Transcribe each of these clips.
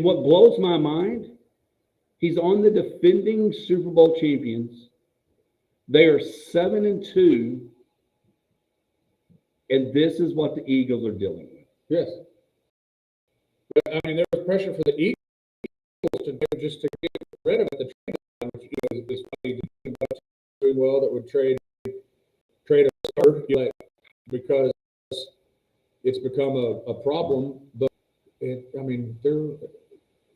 what blows my mind, he's on the defending Super Bowl champions. They are 7-2, and this is what the Eagles are dealing with. Yes. I mean, there was pressure for the Eagles to just to get rid of it. The trade, which is funny, doing well that would trade a starter because it's become a problem. But I mean,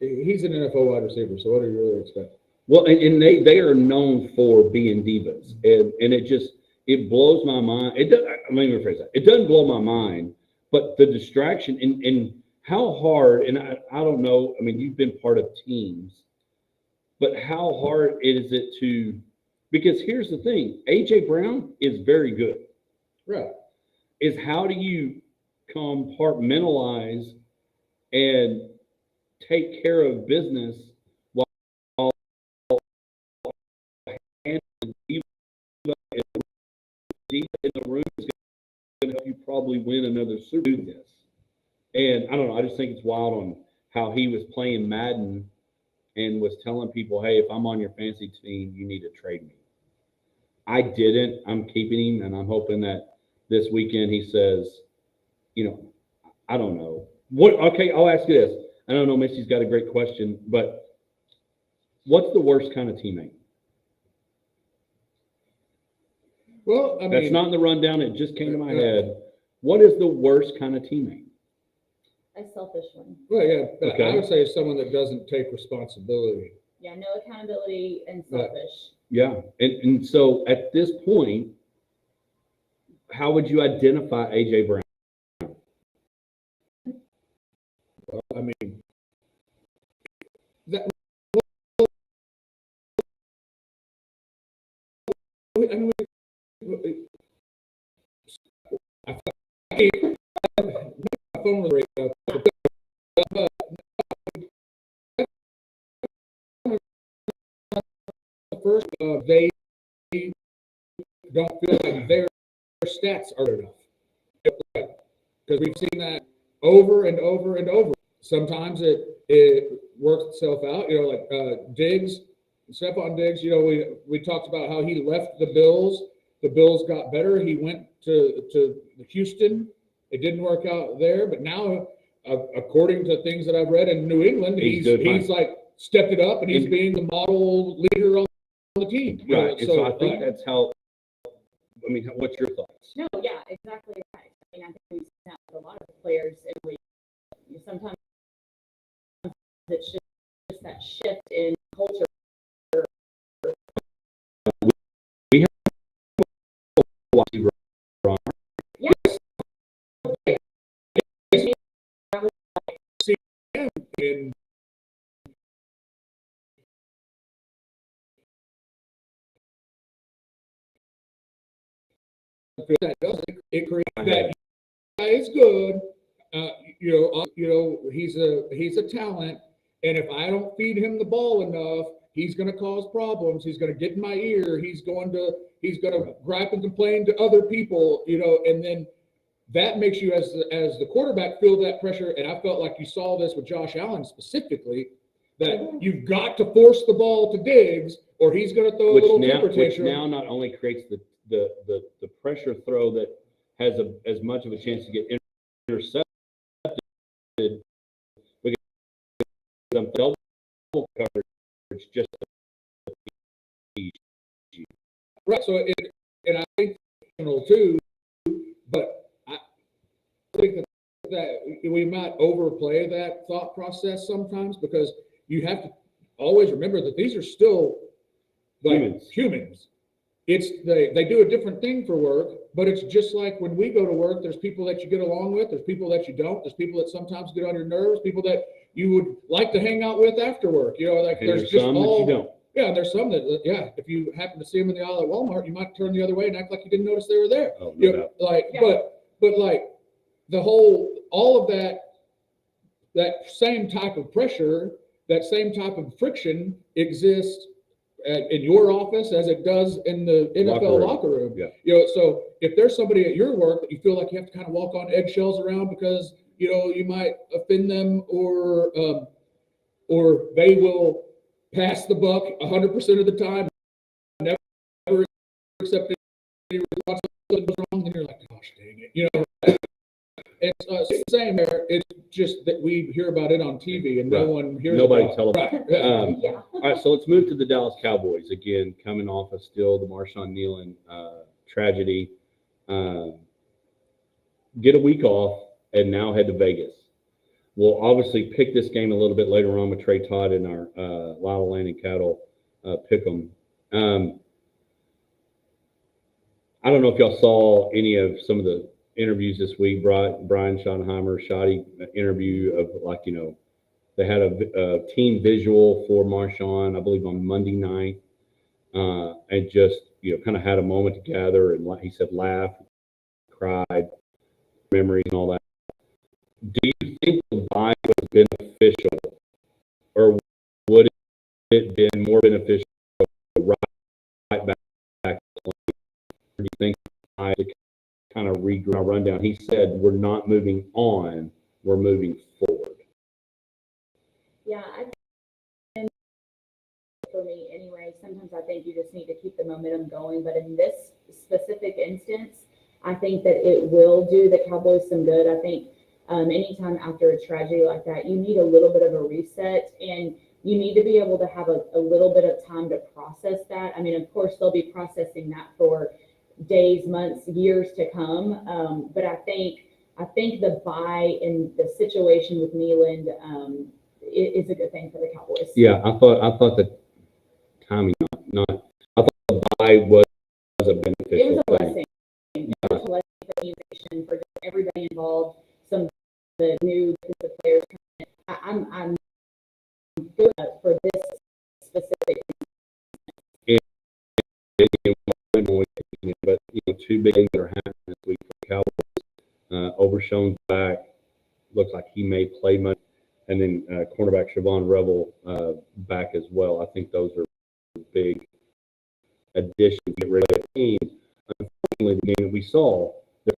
he's an NFL wide receiver, so what do you really expect? Well, and they are known for being divas, and it blows my mind. Let me rephrase that. It doesn't blow my mind, but the distraction and how hard, and I don't know. I mean, you've been part of teams, but how hard is it to? Because here's the thing: AJ Brown is very good. Right. Is how do you compartmentalize and take care of business while in the room is going to help you probably win another Super Bowl. And I don't know. I just think it's wild on how he was playing Madden and was telling people, "Hey, if I'm on your fantasy team, you need to trade me." I didn't. I'm keeping him, and I'm hoping that this weekend he says, I don't know. Okay, I'll ask you this. I don't know, Missy's got a great question, but what's the worst kind of teammate? Well, I mean, that's not in the rundown. It just came to my head. What is the worst kind of teammate? A selfish one. Well, yeah. Okay. I would say it's someone that doesn't take responsibility. Yeah, no accountability and selfish. Yeah. And so at this point, how would you identify AJ Brown? Well, I mean, my phone was right up. First, they don't feel like their stats are enough. Because we've seen that over and over and over. Sometimes it works itself out. Like Diggs, Stephon Diggs, we talked about how he left the Bills. The Bills got better. He went to Houston. It didn't work out there. But now, according to things that I've read in New England, he's like stepped it up and he's being the model leader on the team. Right. And so I think that's how. I mean, what's your thoughts? No, yeah, exactly right. I mean, I think we've seen that with a lot of players, and sometimes it's just that shift in culture. We have yeah. In that does it creates that guy is good. He's a talent, and if I don't feed him the ball enough, he's going to cause problems. He's going to get in my ear. He's going to gripe and complain to other people. And then that makes you as the quarterback feel that pressure. And I felt like you saw this with Josh Allen specifically, that you've got to force the ball to Diggs, or he's going to throw a little temper tantrum. Which now not only creates the pressure throw that has as much of a chance to get intercepted because I'm double coverage just right. So and I think too, but I think that we might overplay that thought process sometimes, because you have to always remember that these are still like humans. They do a different thing for work, but it's just like when we go to work, there's people that you get along with, there's people that you don't, there's people that sometimes get on your nerves, people that you would like to hang out with after work. There's just some that you don't. Yeah, there's some that, if you happen to see them in the aisle at Walmart, you might turn the other way and act like you didn't notice they were there. Oh, no doubt. But like all of that same type of pressure, that same type of friction exists in your office as it does in the NFL locker room. Yeah. So if there's somebody at your work that you feel like you have to kind of walk on eggshells around because you might offend them, or or they will pass the buck 100% of the time, never accept any responsibility wrong, and you're like, gosh dang it, you know. It's the same there. It's just that we hear about it on TV and no one hears Nobody about tells. it. Yeah. All right, so let's move to the Dallas Cowboys again, coming off of still the Marshawn Nealon tragedy. Get a week off and now head to Vegas. We'll obviously pick this game a little bit later on with Trey Todd in our Lyle Land and Cattle pick 'em. I don't know if y'all saw any of some of the interviews this week. Brian Schottenheimer, Shotty interview of, like, you know, they had a team visual for Marshawn, I believe, on Monday night, and just, you know, kind of had a moment together and, like he said, laughed, cried, memories and all that. Do you think the bye was beneficial, or would it have been more beneficial right back? Or do you think I kind of run down? He said, "We're not moving on; we're moving forward." Yeah, for me anyway, sometimes I think you just need to keep the momentum going. But in this specific instance, I think that it will do the Cowboys some good. I think anytime after a tragedy like that, you need a little bit of a reset, and you need to be able to have a little bit of time to process that. I mean, of course, they'll be processing that for days, months, years to come. But I think the bye in the situation with Nealand is a good thing for the Cowboys. Yeah, I thought the timing not. I thought the bye was a beneficial It was a thing. blessing. It was a blessing for the organization, for just everybody involved. Some of the new players. I'm good for this specific. But, you know, two big things that are happening this week for the Cowboys. Overshown's back. Looks like he may play much. And then cornerback Siobhan Revel back as well. I think those are big additions to get rid of the team. Unfortunately, the game that we saw, the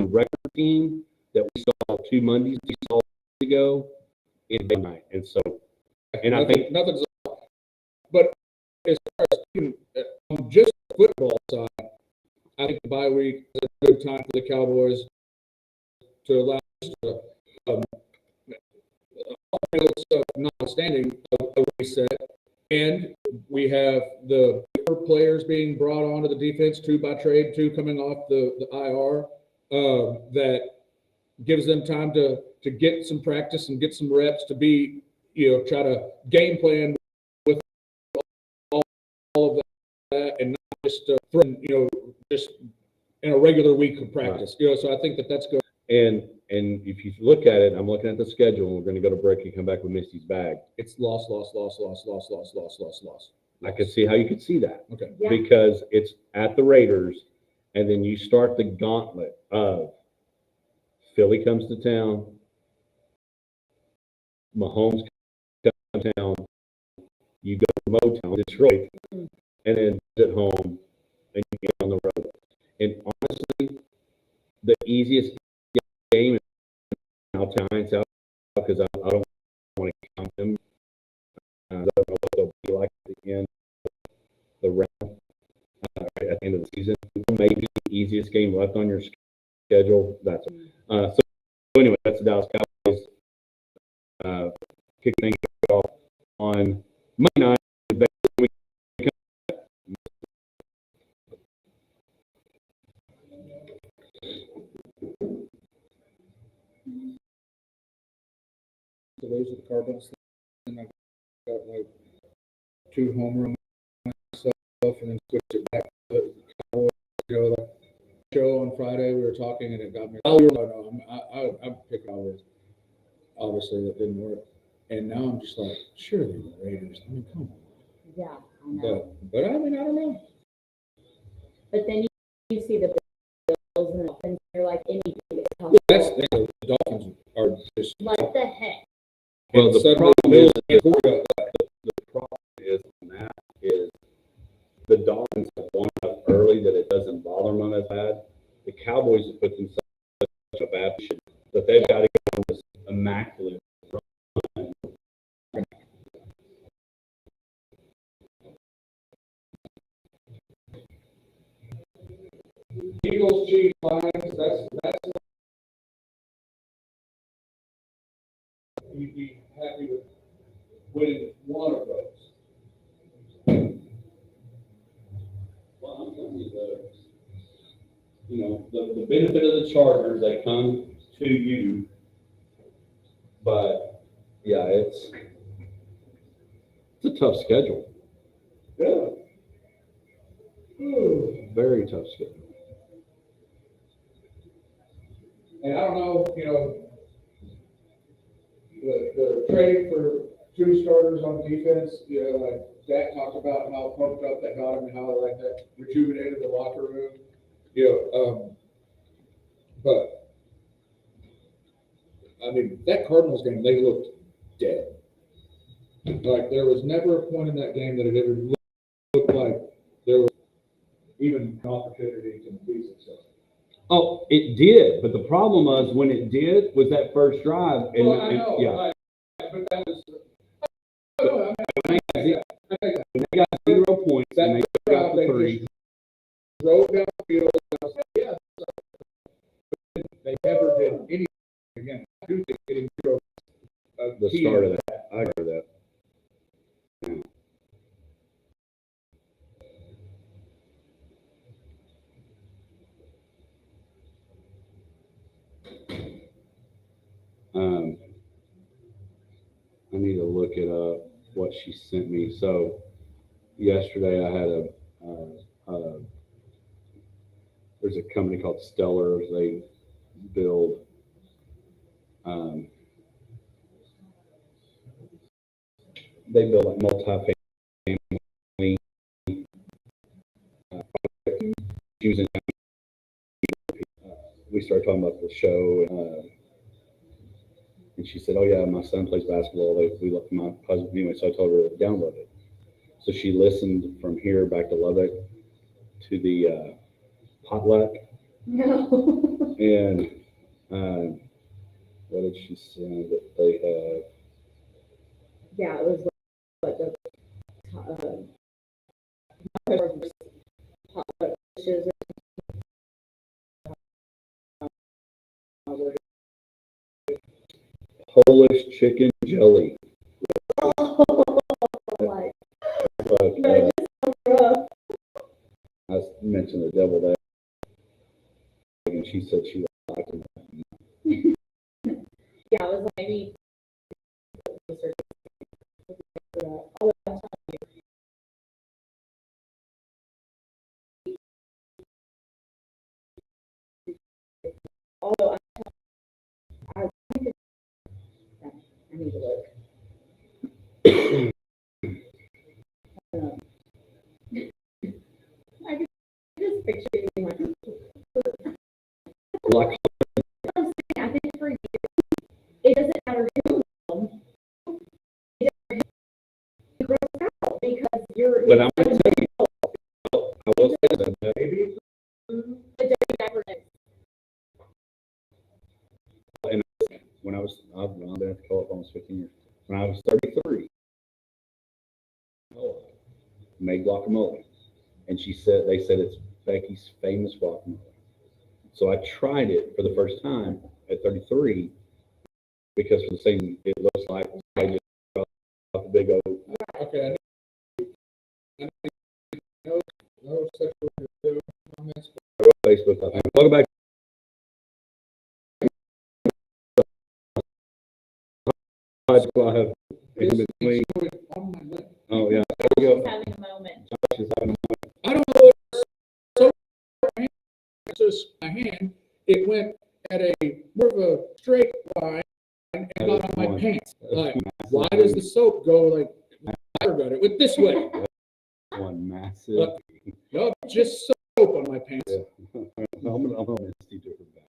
record team that we saw 2 Mondays ago in the night. And so, and I think nothing's up. But as far as on just the football side, I think the bye week is a good time for the Cowboys to allow us to, notwithstanding a reset, and we have the players being brought onto the defense, 2 by trade, 2 coming off the IR, that gives them time to get some practice and get some reps to be, you know, try to game plan with all of that, and not just you know, just in a regular week of practice. Right. You know, so I think that's good. And if you look at it, I'm looking at the schedule, and we're going to go to break and come back with Misty's bag. It's loss. I could see how you could see that. Okay. Yeah. Because it's at the Raiders, and then you start the gauntlet of Philly comes to town, Mahomes comes to town, you go to Motown, Detroit, and then at home, and you get on the road. And honestly, the easiest game, I'll Giants out because I don't want to count them. I don't know what they'll be like at the end of the round, at the end of the season. Maybe the easiest game left on your schedule. That's so anyway, that's the Dallas Cowboys. Kick things off on Monday night. To lose to the Cardinals, and I got like 2 home runs myself, and then switched it back to the Cowboys. The show on Friday, we were talking, and it got me. I'm picking Cowboys. Obviously, that didn't work, and now I'm just like, surely the Raiders. I mean, come on. Yeah, I know. But I mean, I don't know. But then you see the Bills and the Dolphins. They're like anything is possible. Well, that's the thing. The Dolphins are just What the heck? Well, the problem is that is the Dolphins have won up early that it doesn't bother them as bad. The Cowboys have put themselves in such a bad position that they've got to go on this immaculate run you'd be happy with winning one of those. Well, I'm telling you, the benefit of the Chargers, they come to you, but yeah, it's a tough schedule. Yeah. Very tough schedule. And I don't know, the trade for 2 starters on defense, like Dak talked about how pumped up that got him and how like that rejuvenated the locker room, but I mean, that Cardinals game, they looked dead. Like there was never a point in that game that it ever looked like there was even an opportunity to beat themselves. Oh, it did, but the problem was when it did was that first drive. And, Well, I know, yeah. but that was. When they got 0 points and they got the 3. Drove down the field. Yeah, they never did anything again. I do think getting 0. The start of that. I agree with that. I need to look it up, what she sent me. So yesterday I had there's a company called Stellar. They build like multi-family using. We started talking about the show, and she said, "Oh yeah, my son plays basketball. We left my husband anyway." So I told her to download it. So she listened from here back to Lubbock to the potluck. No. And what did she send that they have? Yeah, it was like the dishes. Polish chicken jelly. Oh, like, But, I mentioned the devil egg, and she said she liked it. yeah, it was like maybe. Although I need to look. I can just picture it being like. Like, I think for you, it doesn't matter who it grows out because you're. but I'm going to tell you, I will say that maybe. And when I've been at the co-op almost 15 years. When I was 33, made guacamole, and they said it's Becky's famous guacamole. So I tried it for the first time at 33 because for the same, it looks like I just got the big old. Okay. No sexual comments. Facebook. I think. Welcome back. I have in between. Oh yeah, there we go. Having a moment. Josh is having a moment. I don't know what so just my hand, it went at a more of a straight line and got on my pants. Like, why does the soap go like I got it went this way? One massive. No, just soap on my pants. Yeah. I'm gonna see different back.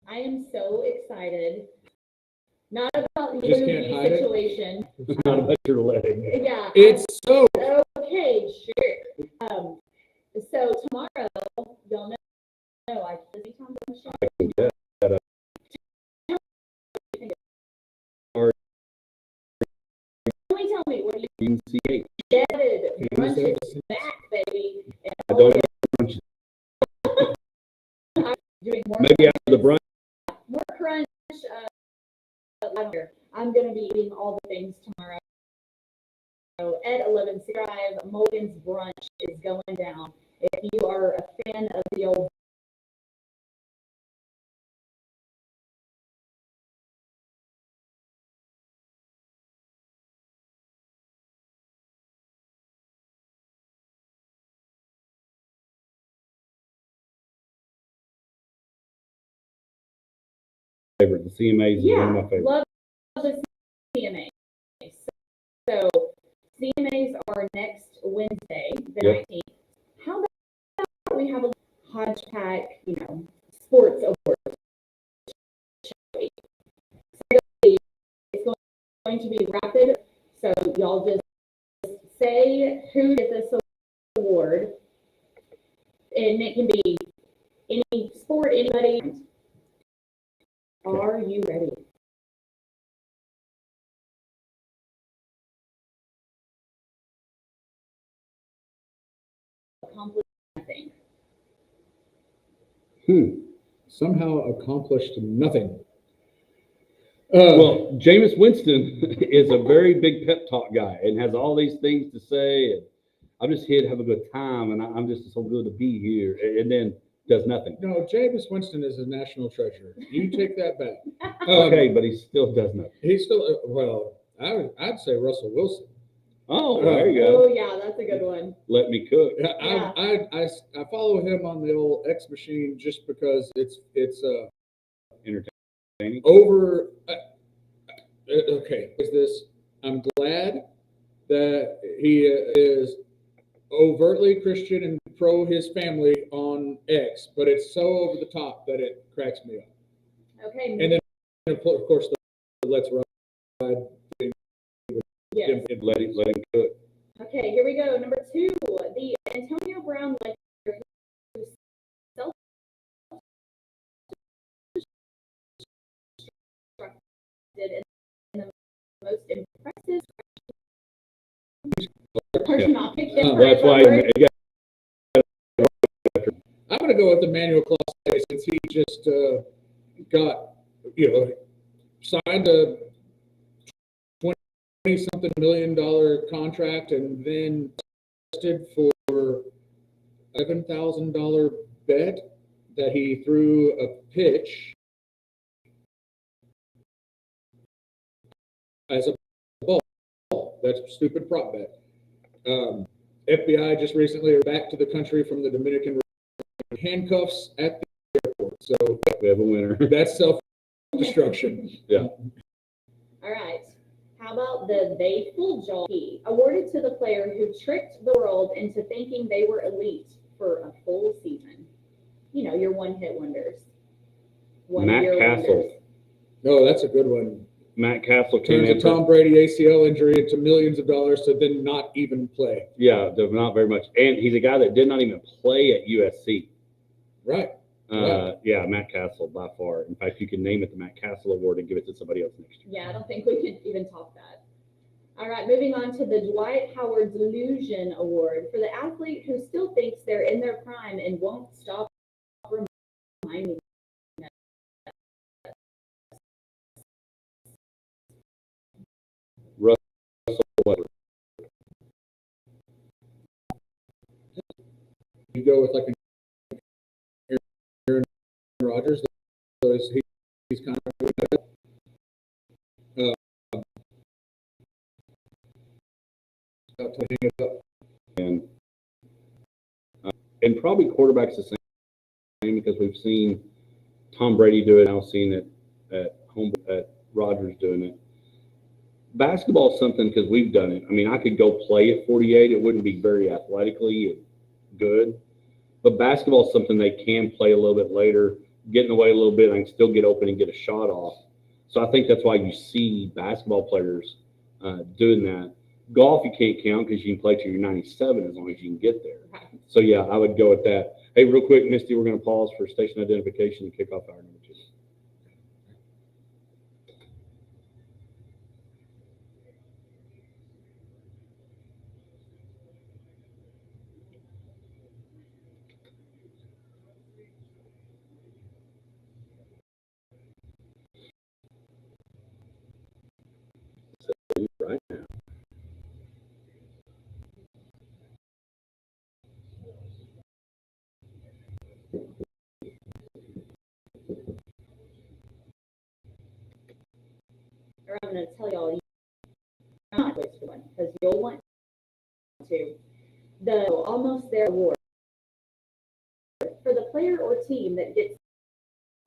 I am so excited. Not about the Just can't interview hide it? situation. It's not about your leg. Yeah. It's soap. Okay, sure. So tomorrow, y'all know, like busy time on the show. I can get that up. Only tell me what you CH. did. Brunch is back, baby. And I don't eat brunch Maybe after the brunch. More crunch. I'm going to be eating all the things tomorrow. So at 11 Drive, Mulligan's Brunch is going down. If you are a fan of the old Favorite, the CMAs is one of my favorites. love the CMAs. So CMAs are next Wednesday, the 19th. How about we have a hodgepodge, sports awards? So it's going to be rapid. So y'all just say who gets this award, and it can be any sport, anybody. Are you ready? Accomplish nothing. Somehow accomplished nothing. Well, Jameis Winston is a very big pep talk guy and has all these things to say. And I'm just here to have a good time, and I'm just so good to be here. And then does nothing. No, Jameis Winston is a national treasure. You take that back. Okay, but he still does nothing. He's still well. I'd say Russell Wilson. Oh, there you go. Oh yeah, that's a good one. Let me cook. I follow him on the old X machine just because it's Entertaining. over. Okay, is this? I'm glad that he is overtly Christian and pro his family on X, but it's so over the top that it cracks me up. Okay. And then, of course, the Let's Ride. Yes. Let him cook. Okay, here we go. Number 2, the Antonio Brown lecture who self-destructed in the most impressive. That's why I'm going to go with Emmanuel Claus since he just got, signed a $20-something million contract and then tested for $11,000 bet that he threw a pitch as a ball. That's a stupid prop bet. FBI just recently are back to the country from the Dominican Republic, handcuffs at the airport. So we have a winner. That's self-destruction. Yeah. All right. How about the They Fooled Y'all key, awarded to the player who tricked the world into thinking they were elite for a full season? Your one-hit wonders. Matt Castle. Wonders. No, that's a good one. Matt Castle came Turns in a Tom Brady ACL injury into millions of dollars to then not even play. Yeah, not very much. And he's a guy that did not even play at USC. Right. Yeah, Matt Castle by far. In fact, you can name it the Matt Castle Award and give it to somebody else next year. Yeah, I don't think we could even top that. All right, moving on to the Dwight Howard Delusion Award for the athlete who still thinks they're in their prime and won't stop reminding them. Russell Westbrook. You go with like Aaron Rodgers. So he's kind of to hang it up. And probably quarterbacks the same because we've seen Tom Brady do it. Now seen it at Rodgers doing it. Basketball is something because we've done it. I mean, I could go play at 48. It wouldn't be very athletically good. But basketball is something they can play a little bit later, getting away a little bit, and still get open and get a shot off. So I think that's why you see basketball players doing that. Golf, you can't count because you can play till you're 97 as long as you can get there. So, yeah, I would go with that. Hey, real quick, Misty, we're going to pause for station identification and kick off hour number 2. I'm going to tell y'all, I'm not waste for one because you'll want to. The Almost There award for the player or team that gets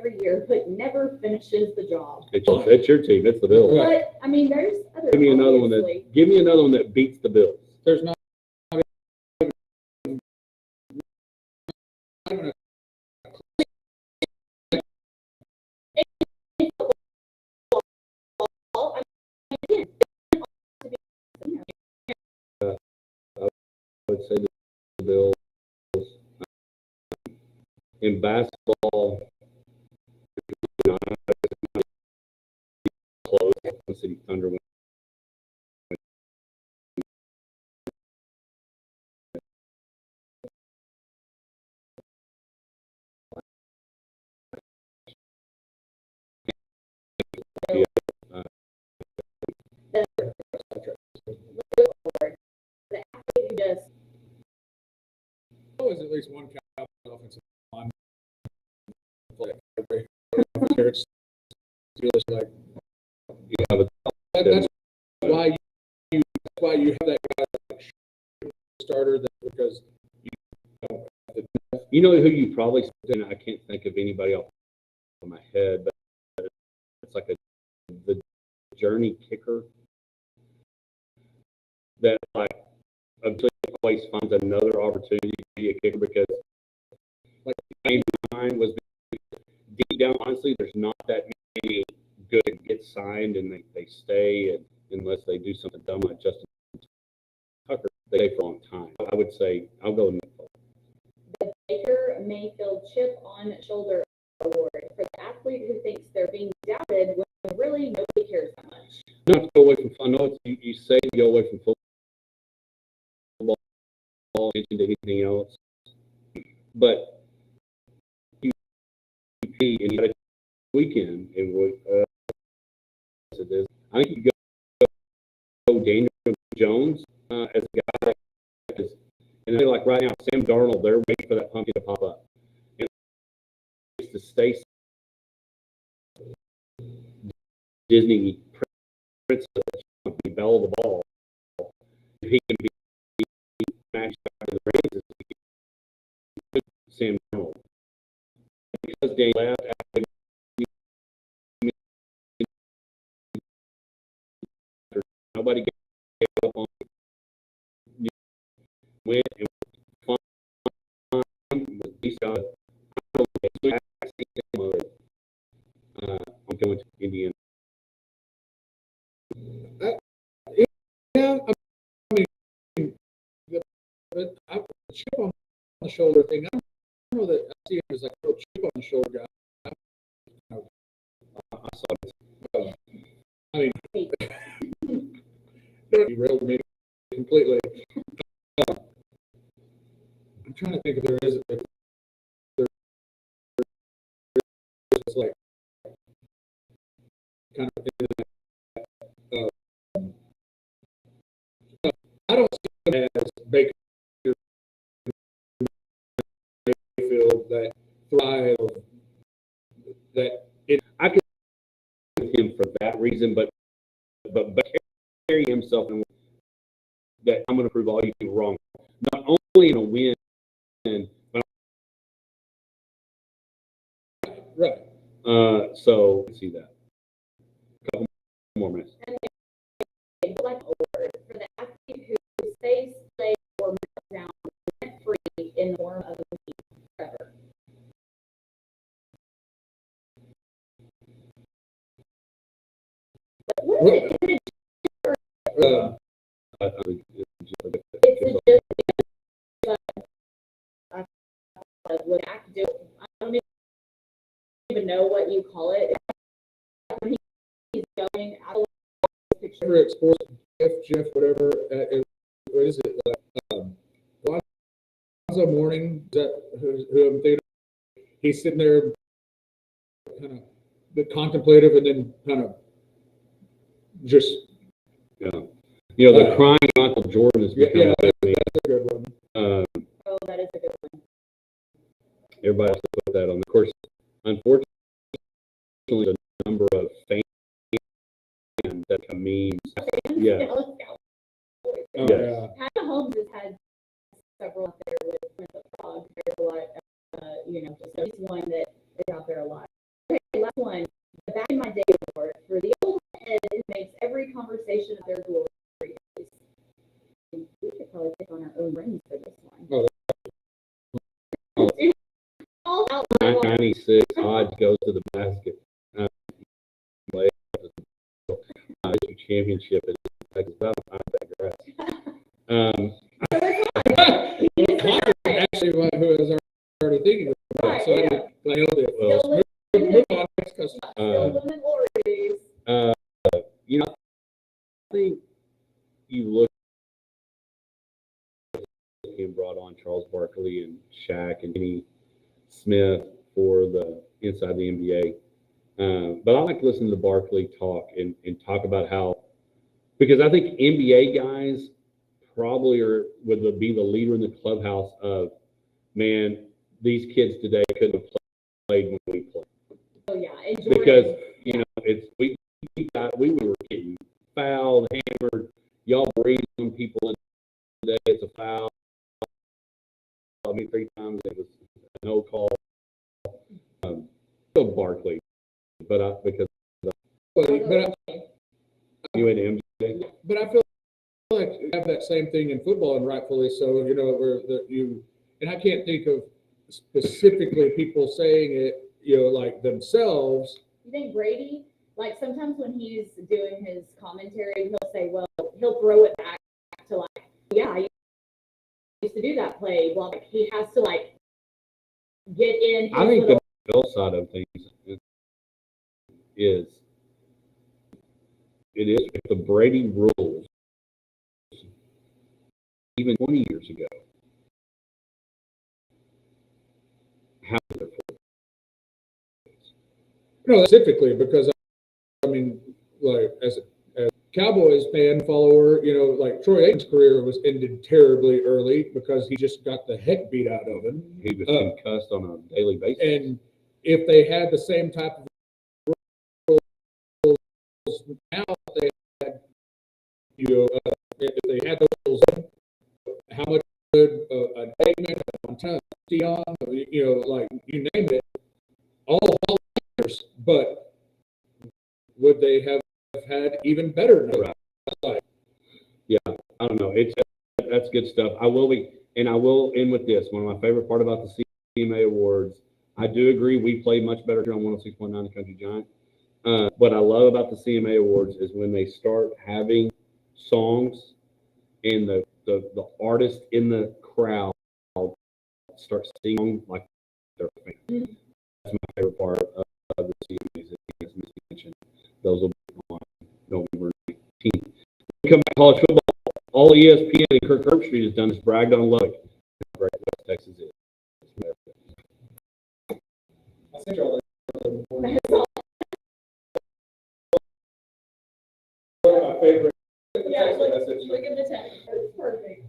every year but never finishes the job. It's your team. It's the Bills. But I mean, there's other. Give me another one that beats the Bills. There's not even I would say the Bills. In basketball, close. The City Thunder. The athlete who does always at least one offensive line. It's just like that's why you have that guy starter because you know who you probably. I can't think of anybody off of my head, but it's like the journey kicker that like eventually always finds another opportunity to be a kicker because like game nine was deep down. Honestly, there's not that many good get signed and they stay and unless they do something dumb like Justin Tucker, they stay for a long time. I would say I'll go Nick Folk. the Baker Mayfield Chip on Shoulder Award for the athlete who thinks they're being doubted when really nobody cares that much. Not to go away from. I know you say to go away from football, into anything else, but you compete and you got a weekend and what it is. I think you go Daniel Jones as a guy that is, and they're like right now Sam Darnold. They're waiting for that pumpkin to pop up. And it's to stay Disney princess, bell of the ball. If he can be matched up to the Ravens, Sam Darnold. Because Daniel left, nobody gave up on went and with these guys. I'm going to Indiana. yeah, I mean the chip on the shoulder thing. I don't know that I see him as like a chip on the shoulder guy. I saw this. I mean, derailed me completely. I'm trying to think if there is like kind of I don't see him as Baker Mayfield that thrive that it. I could with him for that reason, but carry himself in that I'm going to prove all you do wrong. Not only in a win, but Right. so let's see that. A couple more minutes. Black award for the athlete who stays, plays, or melts down rent-free in the form of a meme forever. What is it? I think It's a just what act do. I don't even know what you call it. When he's going out of the picture. Favorite sports Jeff, whatever. What is it? Lonzo Mourning, is that who I'm thinking of? He's sitting there kind of contemplative and then kind of just. yeah. You know, the crying Michael Jordan is becoming that's a good one. Oh, that is a good one. Everybody has to put that on. Of course, unfortunately, the number of fans that become memes. Yeah. Oh, Yes. yeah. Pat Holmes has had several out there with the frog. There's a lot, so he's one that is out there a lot. Okay, last one. The Back in My Day Award for the old head who makes every conversation of their glory. We could probably pick on our own rings for this one. Oh. All out 96 odds goes to the basket. Championship is about I digress. Actually, who is already thinking about it, so I nailed it. Well, Move on, next question. I think you look at him brought on Charles Barkley and Shaq and Kenny Smith for the inside the NBA. But I like to listen to Barkley talk and talk about how, because I think NBA guys probably would be the leader in the clubhouse of, man, these kids today couldn't have played when we played. Oh yeah, Because we were getting fouled, hammered. Y'all breathing on people today. It's a foul. I mean, 3 times it was a no call. So Barkley, because you and MJ. But I feel like you have that same thing in football, and rightfully so. And I can't think of specifically people saying it, like themselves. You think Brady, like sometimes when he's doing his commentary, he'll say, well, he'll throw it back to like, yeah, I used to do that play. Well, like, he has to like get in. I think the Bill side of things is if the Brady rules, even 20 years ago, how did it work? No, specifically because I mean, like as a Cowboys fan follower, like Troy Aikman's career was ended terribly early because he just got the heck beat out of him. He was concussed on a daily basis. And if they had the same type of rules now, they had, if they had those, how much would a Aikman, a Montana, Dion, like you name it, all players, but would they have had even better notes? Right. Yeah, I don't know. That's good stuff. I will end with this. One of my favorite part about the CMA Awards, I do agree we played much better here on 106.9 The Country Giant. What I love about the CMA Awards is when they start having songs and the artist in the crowd start singing like their fans. That's my favorite part of the CMAs. As mentioned, those will be on November 19th. We come back to college football. All ESPN and Kirk Herbstreit has done is bragged on Lubbock. How great West Texas is. I think all my favorite. Yeah, look at the text. It's perfect.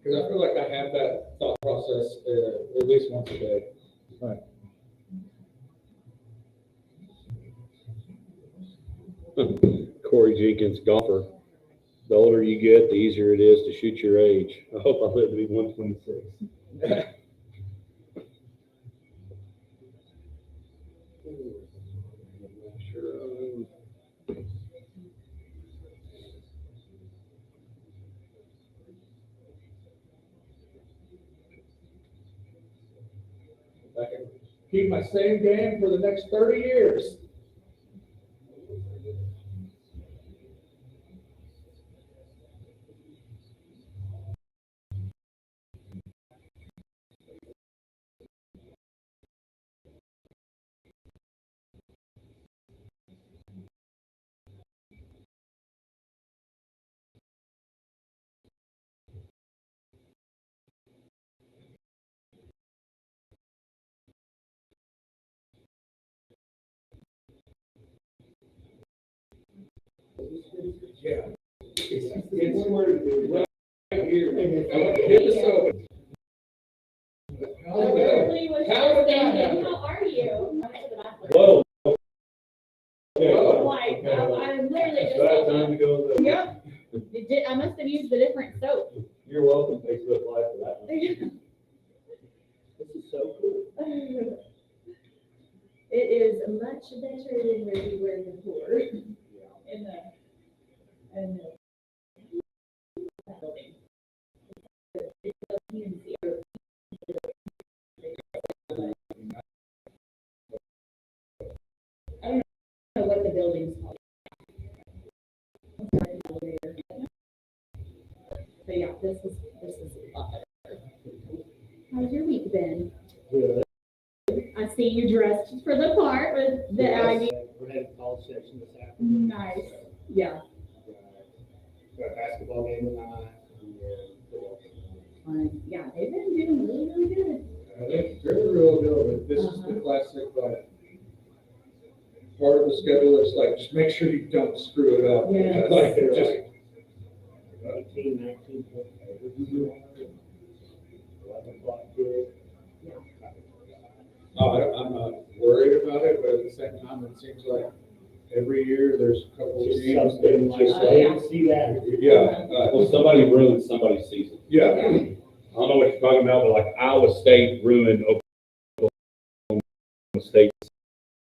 Because I feel like I have that thought process at least once a day. Right. Corey Jenkins, golfer. The older you get, the easier it is to shoot your age. I hope I live to be 126. I can keep my same game for the next 30 years. Yeah. It's right here. Hit this open. How are you? Whoa. I must have used a different soap. You're welcome. Facebook Live for that one. This is so cool. It is much better than where we were before. In the building. I don't know what the building's called. But yeah, this is a lot better. How's your week been? Good. I see you dressed for the part with the Aggie. We're heading to college section this afternoon. Nice. Yeah. Got a basketball game tonight. Yeah, they've been doing really, really good. They're real good. This is the classic, like, part of the schedule that's like, just make sure you don't screw it up. Yes. Like, just 18, 19, 11 o'clock kids. I'm not worried about it, but at the same time, it seems like every year there's a couple of Just teams. something like, Oh, I yeah. didn't see that. Yeah, Well, somebody ruined somebody's season. yeah. I don't know what you're talking about, but like Iowa State ruined Oklahoma State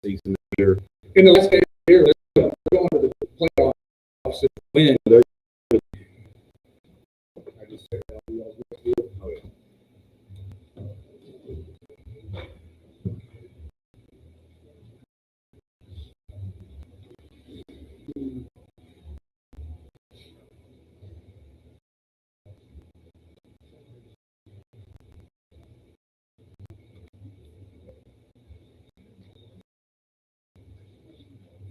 season here. In the last game of the year, they're going to the playoffs and win. I just said that. Oh, yeah.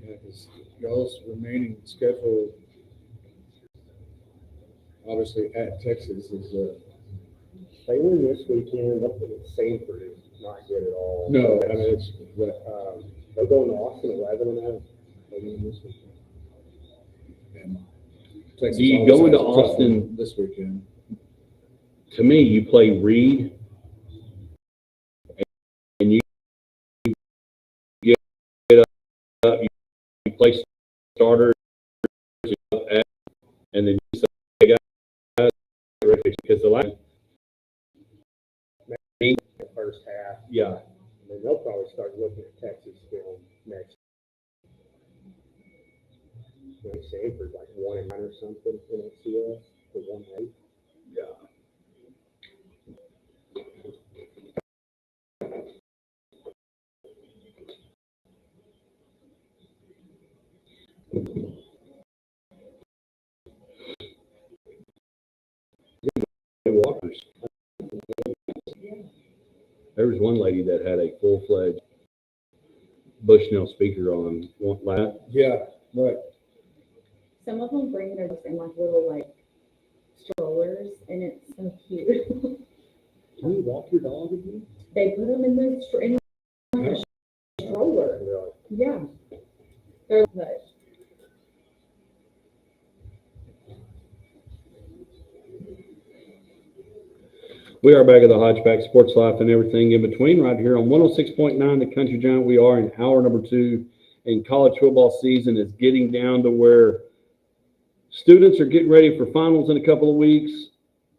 Yeah, because y'all's remaining schedule, obviously at Texas, is They win this weekend. Sanford is not good at all. no, I mean it's They're going to Austin 11-0. They win this weekend. and Texas. Do you always go into has a tough Austin? one this weekend? To me, you play Reed and you get up, you play starters, and then you say, guys, because the last, The first half. yeah, And then they'll probably start looking at Texas film next. Sanford's like 1-9 or something in FCS for 1-8. yeah. Walkers. There was one lady that had a full-fledged Bushnell speaker on one lap. Yeah, right. Some of them bring their in like little like strollers, and it's so cute. Can you walk your dog again? They put them in the like a stroller. Really? Yeah. They're but We are back at the Hodgeback Sports Life and everything in between right here on 106.9 The Country Giant. We are in hour number 2, and college football season is getting down to where students are getting ready for finals in a couple of weeks,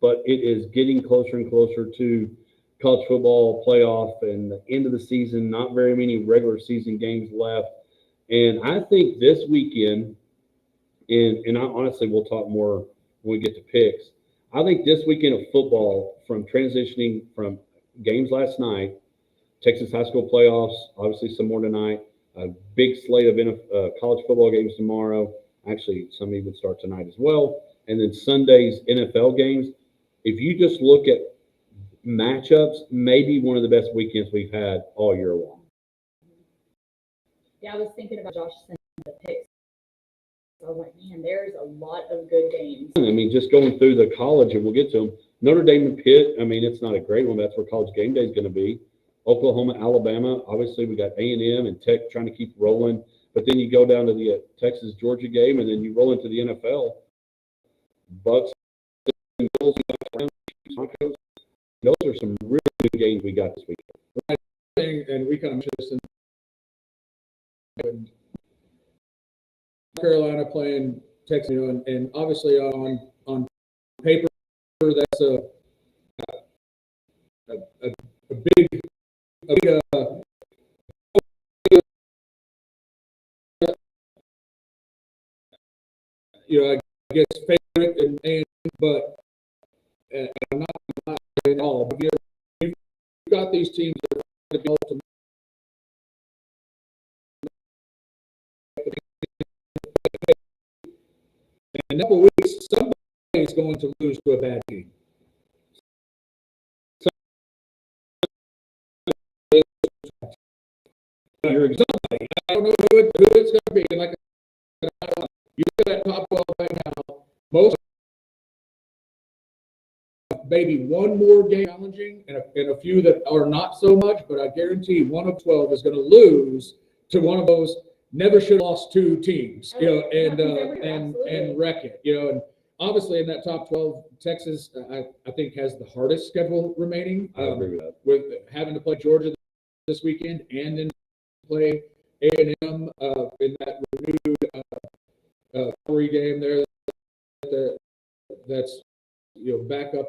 but it is getting closer and closer to college football playoff and the end of the season. Not very many regular season games left. And I think this weekend, and I honestly we'll talk more when we get to picks. I think this weekend of football, from transitioning from games last night, Texas high school playoffs, obviously some more tonight, a big slate of college football games tomorrow. Actually, some even start tonight as well. And then Sunday's NFL games. If you just look at matchups, maybe one of the best weekends we've had all year long. yeah, I was thinking about Josh sending the picks. I was like, man, there's a lot of good games. I mean, just going through the college, and we'll get to them. Notre Dame and Pitt, I mean, it's not a great one. That's where college game day is going to be. Oklahoma, Alabama, obviously we got A&M and Tech trying to keep rolling. But then you go down to the Texas-Georgia game, and then you roll into the NFL. Bucks and Bills, Broncos. Those are some really good games we got this week. And we kind of mentioned this in Carolina playing Texas, and obviously on paper, that's a big, I guess favorite, but I'm not at all. But you've got these teams that are able to in a couple of weeks, somebody's going to lose to a bad team. You're somebody. I don't know who it's going to be. And like you got that top 12 right now. Most maybe one more game challenging, and a few that are not so much. But I guarantee one of 12 is going to lose to one of those never should have lost two teams. And wreck it. And obviously in that top 12, Texas I think has the hardest schedule remaining. I agree with that. With having to play Georgia this weekend and then play A&M in that renewed 3 game there. That's back up.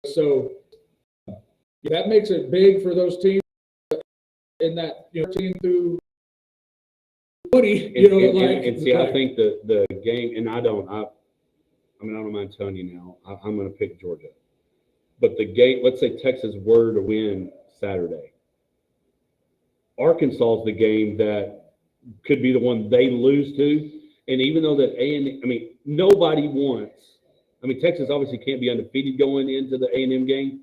So that makes it big for those teams in that team through 20. And see, I think the game, and I don't mind telling you now. I'm going to pick Georgia, but the game. Let's say Texas were to win Saturday. Arkansas is the game that could be the one they lose to. And even though that nobody wants. Texas obviously can't be undefeated going into the A&M game,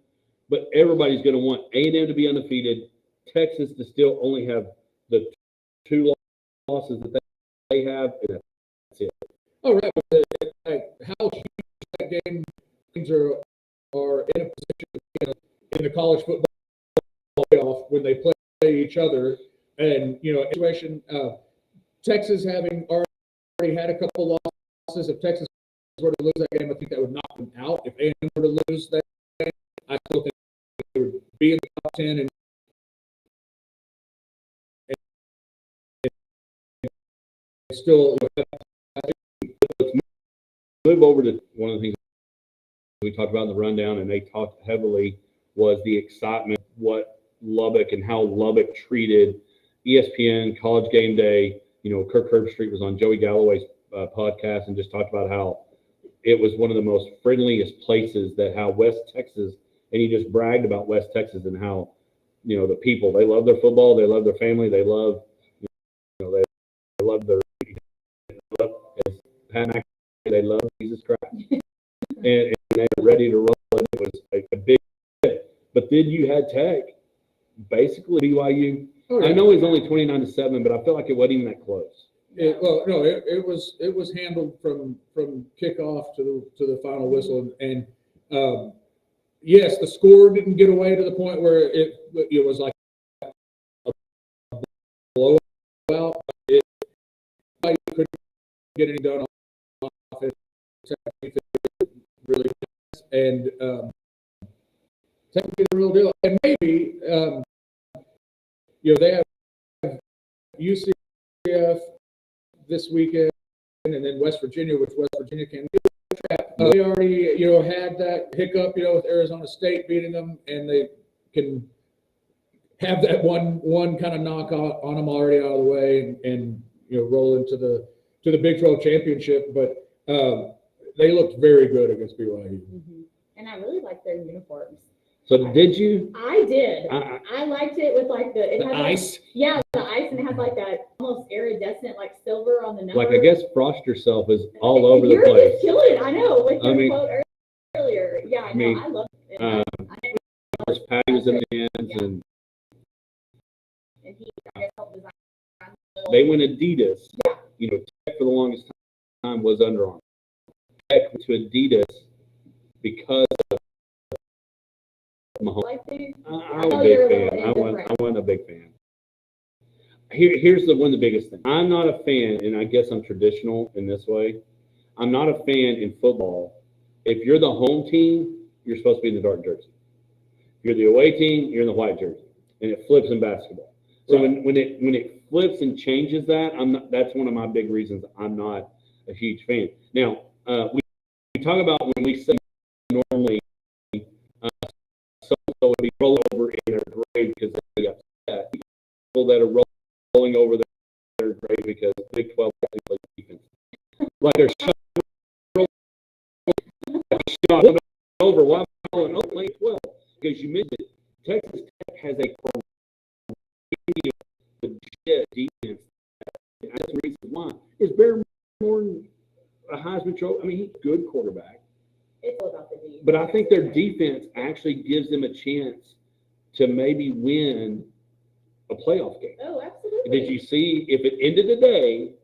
but everybody's going to want A&M to be undefeated, Texas to still only have the 2 losses that they have, and that's it. Oh, right. How huge that game teams are in a position in the college football playoff when they play each other, and situation. Texas having already had a couple losses. If Texas were to lose that game, I think that would knock them out. If A&M were to lose that game, I still think they would be in the top 10 and still move over to one of the things we talked about in the rundown, and they talked heavily, was the excitement, what Lubbock and how Lubbock treated ESPN, College Game Day. Kirk Herbstreit was on Joey Galloway's podcast and just talked about how it was one of the most friendliest places, how West Texas, and he just bragged about West Texas and how, the people, they love their football, they love their family, they love, they love their, as Pat McAfee, they love Jesus Christ. and they were ready to roll, and it was a big hit. But then you had Tech, basically BYU. Oh, yeah. I know he's only 29-7, but I feel like it wasn't even that close. It was handled from kickoff to the final whistle, and yes, the score didn't get away to the point where it was like a blowout. You couldn't get any done off it. Really, and technically the real deal. And maybe they have UCF this weekend, and then West Virginia, which West Virginia can do. They already, had that hiccup, with Arizona State beating them, and they can have that one kind of knock on them already out of the way, and roll into the Big 12 championship. But they looked very good against BYU. Mm-hmm. And I really like their uniforms. So did you? I did. I liked it with it had ice. Yeah, the ice, and it had that almost iridescent silver on the number. I guess Frost yourself is all over the place. You're just killing it. I know. With your quote earlier. Yeah, I love it. Patty was in the ends, yeah. And he, I guess, helped design. They went Adidas. Yeah. Tech for the longest time was Under Armour. Tech went to Adidas because of Mahomes. I'm a big fan. I wasn't a big fan. Here's one of the biggest things. I'm not a fan, and I guess I'm traditional in this way. I'm not a fan in football. If you're the home team, you're supposed to be in the dark jersey. If you're the away team, you're in the white jersey. And it flips in basketball. So when it flips and changes that, that's one of my big reasons I'm not a huge fan. Now, we talk about when we say normally so-and-so would be rolling over in their grave because they got upset. People that are rolling over their grave because Big 12 actually plays defense. Like they're shot over. Why am I rolling over playing 12? Because you missed it. Texas Tech has a legit defense. That's the reason why. Is Bear Morton a Heisman Trophy? I mean, he's a good quarterback. It's all about the defense. But I think their defense actually gives them a chance to maybe win a playoff game. Oh, absolutely. Did you see, if it ended today,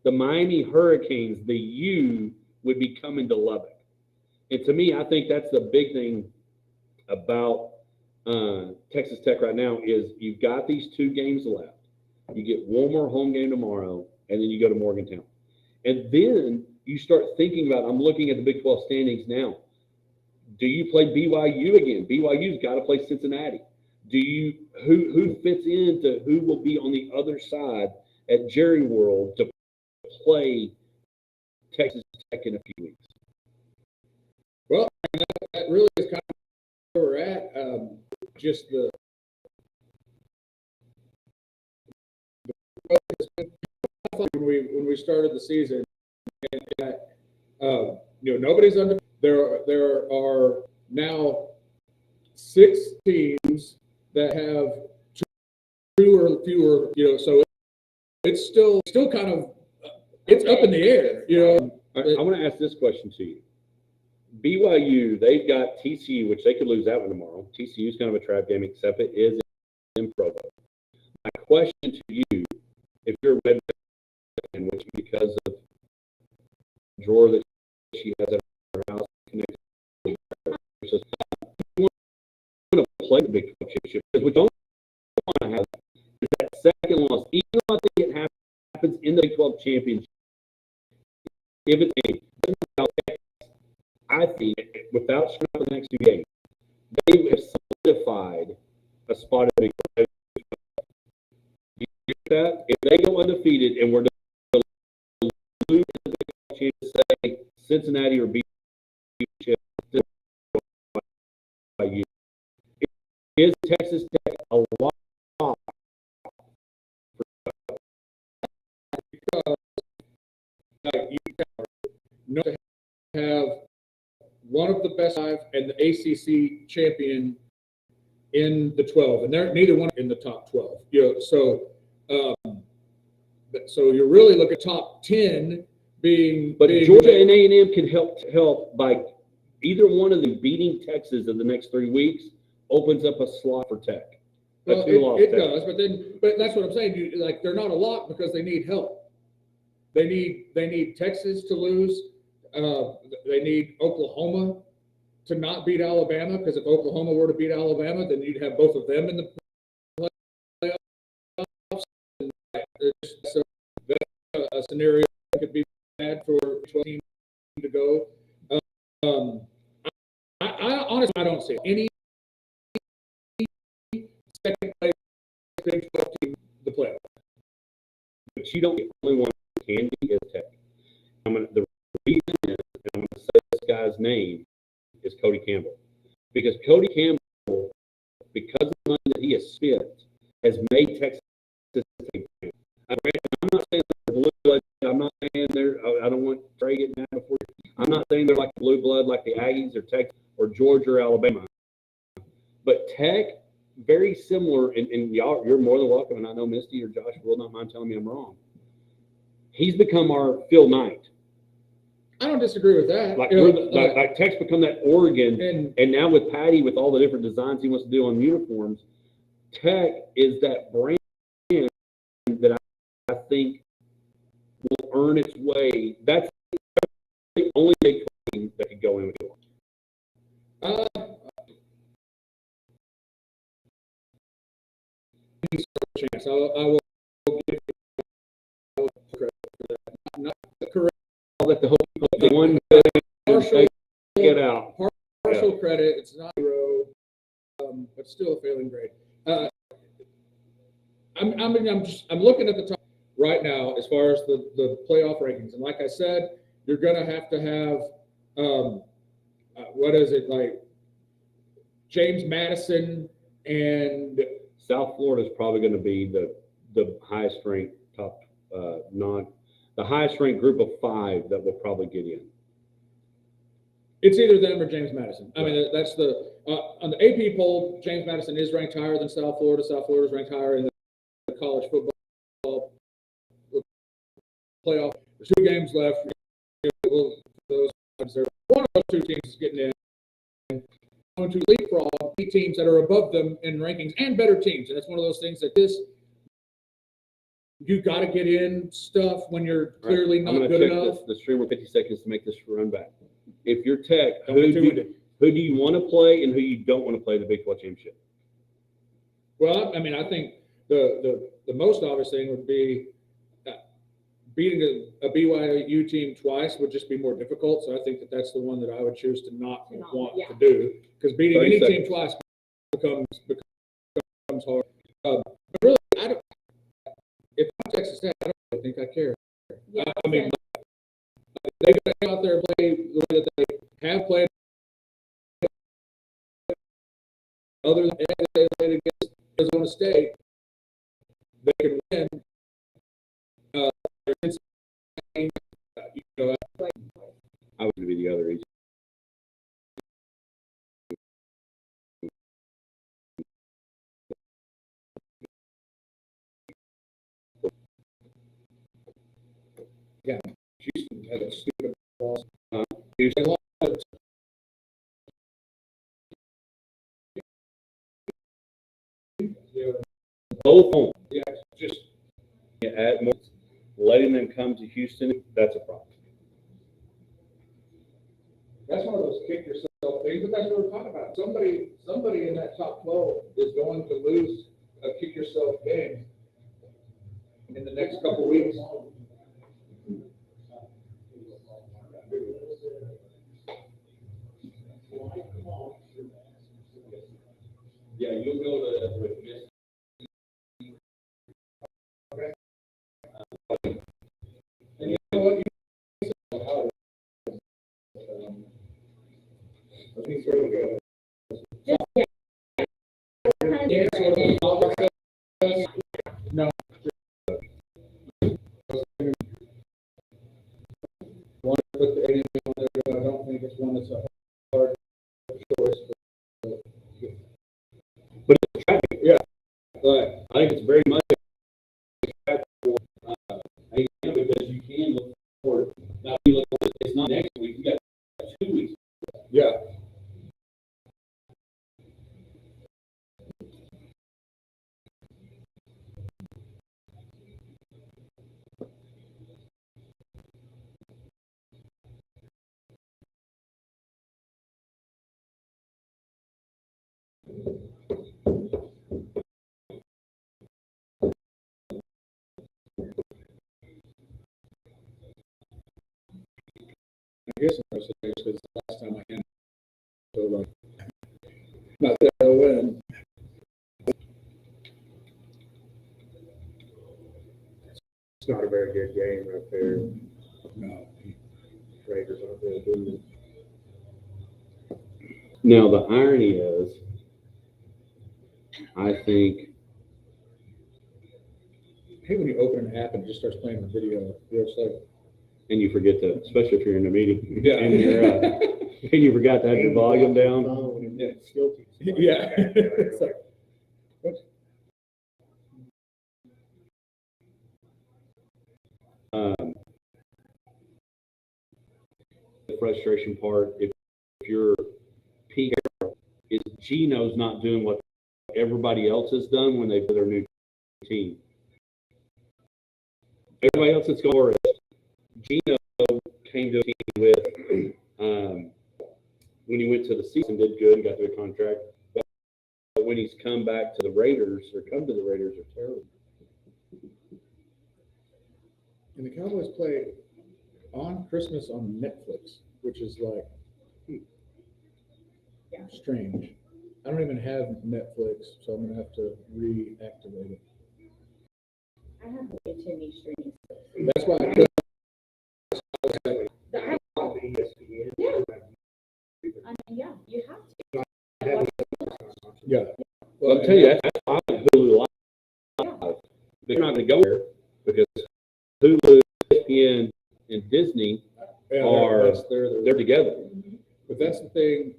the Miami Hurricanes, the U, would be coming to Lubbock. And to me, I think that's the big thing about Texas Tech right now is you've got these 2 games left. You get one more home game tomorrow, and then you go to Morgantown. And then you start thinking about, I'm looking at the Big 12 standings now. Do you play BYU again? BYU's got to play Cincinnati. Who fits into who will be on the other side at Jerry World to play Texas Tech in a few weeks? Well, that really is kind of where we're at. Just the when we started the season, and that nobody's under. There are now 6 teams that have 2 or fewer. So it's still kind of it's up in the air. I want to ask this question to you. BYU, they've got TCU, which they could lose that one tomorrow. TCU is kind of a trap game, except it is in Provo. My question to you, if you're a Red fan, which because of the drawer that she has at her house connected to her, says, you want to play the Big 12 championship, because we don't want to have that second loss. Even though I think it happens in the Big 12 championship, if it's I think, without screwing up the next 2 games, they have solidified a spot in the Big 12. You get that? If they go undefeated and we're to lose the Big 12 championship, say Cincinnati or BYU, is Texas Tech a lot? You have one of the best 5 and the ACC champion in the 12, and they're neither one in the top 12. So you're really looking at top 10 being. But Georgia and A&M can help by either one of them beating Texas in the next 3 weeks opens up a slot for Tech. Well, it does, but that's what I'm saying. They're not a lot because they need help. They need Texas to lose. They need Oklahoma to not beat Alabama, because if Oklahoma were to beat Alabama, then you'd have both of them in the playoffs. So that's a scenario that could be bad for 12 teams to go. I honestly don't see any second place Big 12 team the playoff. But you don't get the only one who can be is Tech. The reason is, and I'm going to say this guy's name, is Cody Campbell. Because Cody Campbell, because of the money that he has spent, has made Texas a I'm not saying they're blue blood. I'm not saying they're, I don't want Trey getting mad before. I'm not saying they're like blue blood like the Aggies or Texas or Georgia or Alabama. But Tech, very similar, and y'all, you're more than welcome, and I know Misty or Josh will not mind telling me I'm wrong. He's become our Phil Knight. I don't disagree with that. Like Tech's become that Oregon, and now with Patty, with all the different designs he wants to do on uniforms, Tech is that brand that I think will earn its way. That's the only big team that could go in with it. Chance. I will give you credit for that. Not correct. I'll let the one thing take it out. Partial credit. It's not zero, but still a failing grade. I'm looking at the top right now as far as the playoff rankings. And like I said, you're going to have what is it, like James Madison and South Florida is probably going to be the highest ranked the highest ranked group of 5 that will probably get in. it's either them or James Madison. I mean, that's on the AP poll, James Madison is ranked higher than South Florida. South Florida is ranked higher in the college football playoff. There's 2 games left. One of those 2 teams is getting in. Going to leapfrog 8 teams that are above them in rankings and better teams. And it's one of those things that you got to get in stuff when you're clearly not good enough. The streamer 50 seconds to make this run back. If you're Tech, Don't who get too winded. do you want to play and who you don't want to play in the Big 12 championship? Well, I mean, I think the most obvious thing would be beating a BYU team twice would just be more difficult. So I think that's the one that I would choose to not want to do, because beating any team twice becomes hard. But really, if I'm Texas Tech, I don't really think I care. Yeah, I mean, they got to go out there and play the way that they have played. Other than they played against Arizona State, they can win. I would be the other reason. Yeah, Houston had a stupid loss. Houston. Both home. Yeah, just Add more, letting them come to Houston, that's a problem. that's one of those kick yourself things, but that's what we're talking about. Somebody in that top 12 is going to lose a kick yourself game in the next couple weeks. Yeah, you'll go with Miss. And you know what? I think we're going No. One with the AMA on there, but I don't think it's one that's a hard choice. But it's traffic. Yeah, but I think it's very much for because you can look forward. Now, you look forward, it's not next week. You got 2 weeks. yeah. I guess I was saying because the last time I had so like not that I win. It's not a very good game right there. No. Raiders aren't really doing it. Now, the irony is, I think, I hate when you open an app and it just starts playing the video. It's like, and you forget to, especially if you're in a meeting, yeah. and you forgot to have your volume down. Yeah. Skill teams. Yeah. It's like, The frustration part, if you're peak, is Gino's not doing what everybody else has done when they put their new team. Everybody else that's scored, Gino came to a team with when he went to the season, did good, got to a contract. But when he's come back to the Raiders or come to the Raiders, are terrible. and the Cowboys play on Christmas on Netflix, which is like strange. I don't even have Netflix, so I'm gonna have to reactivate it. I have way too many streaming. That's why I The- ESPN. Yeah. I mean, yeah, you have to. Yeah. Well, I'll tell you, that's why Hulu Live. They're not going to go there because Hulu, ESPN, and Disney are they're together. But that's the thing.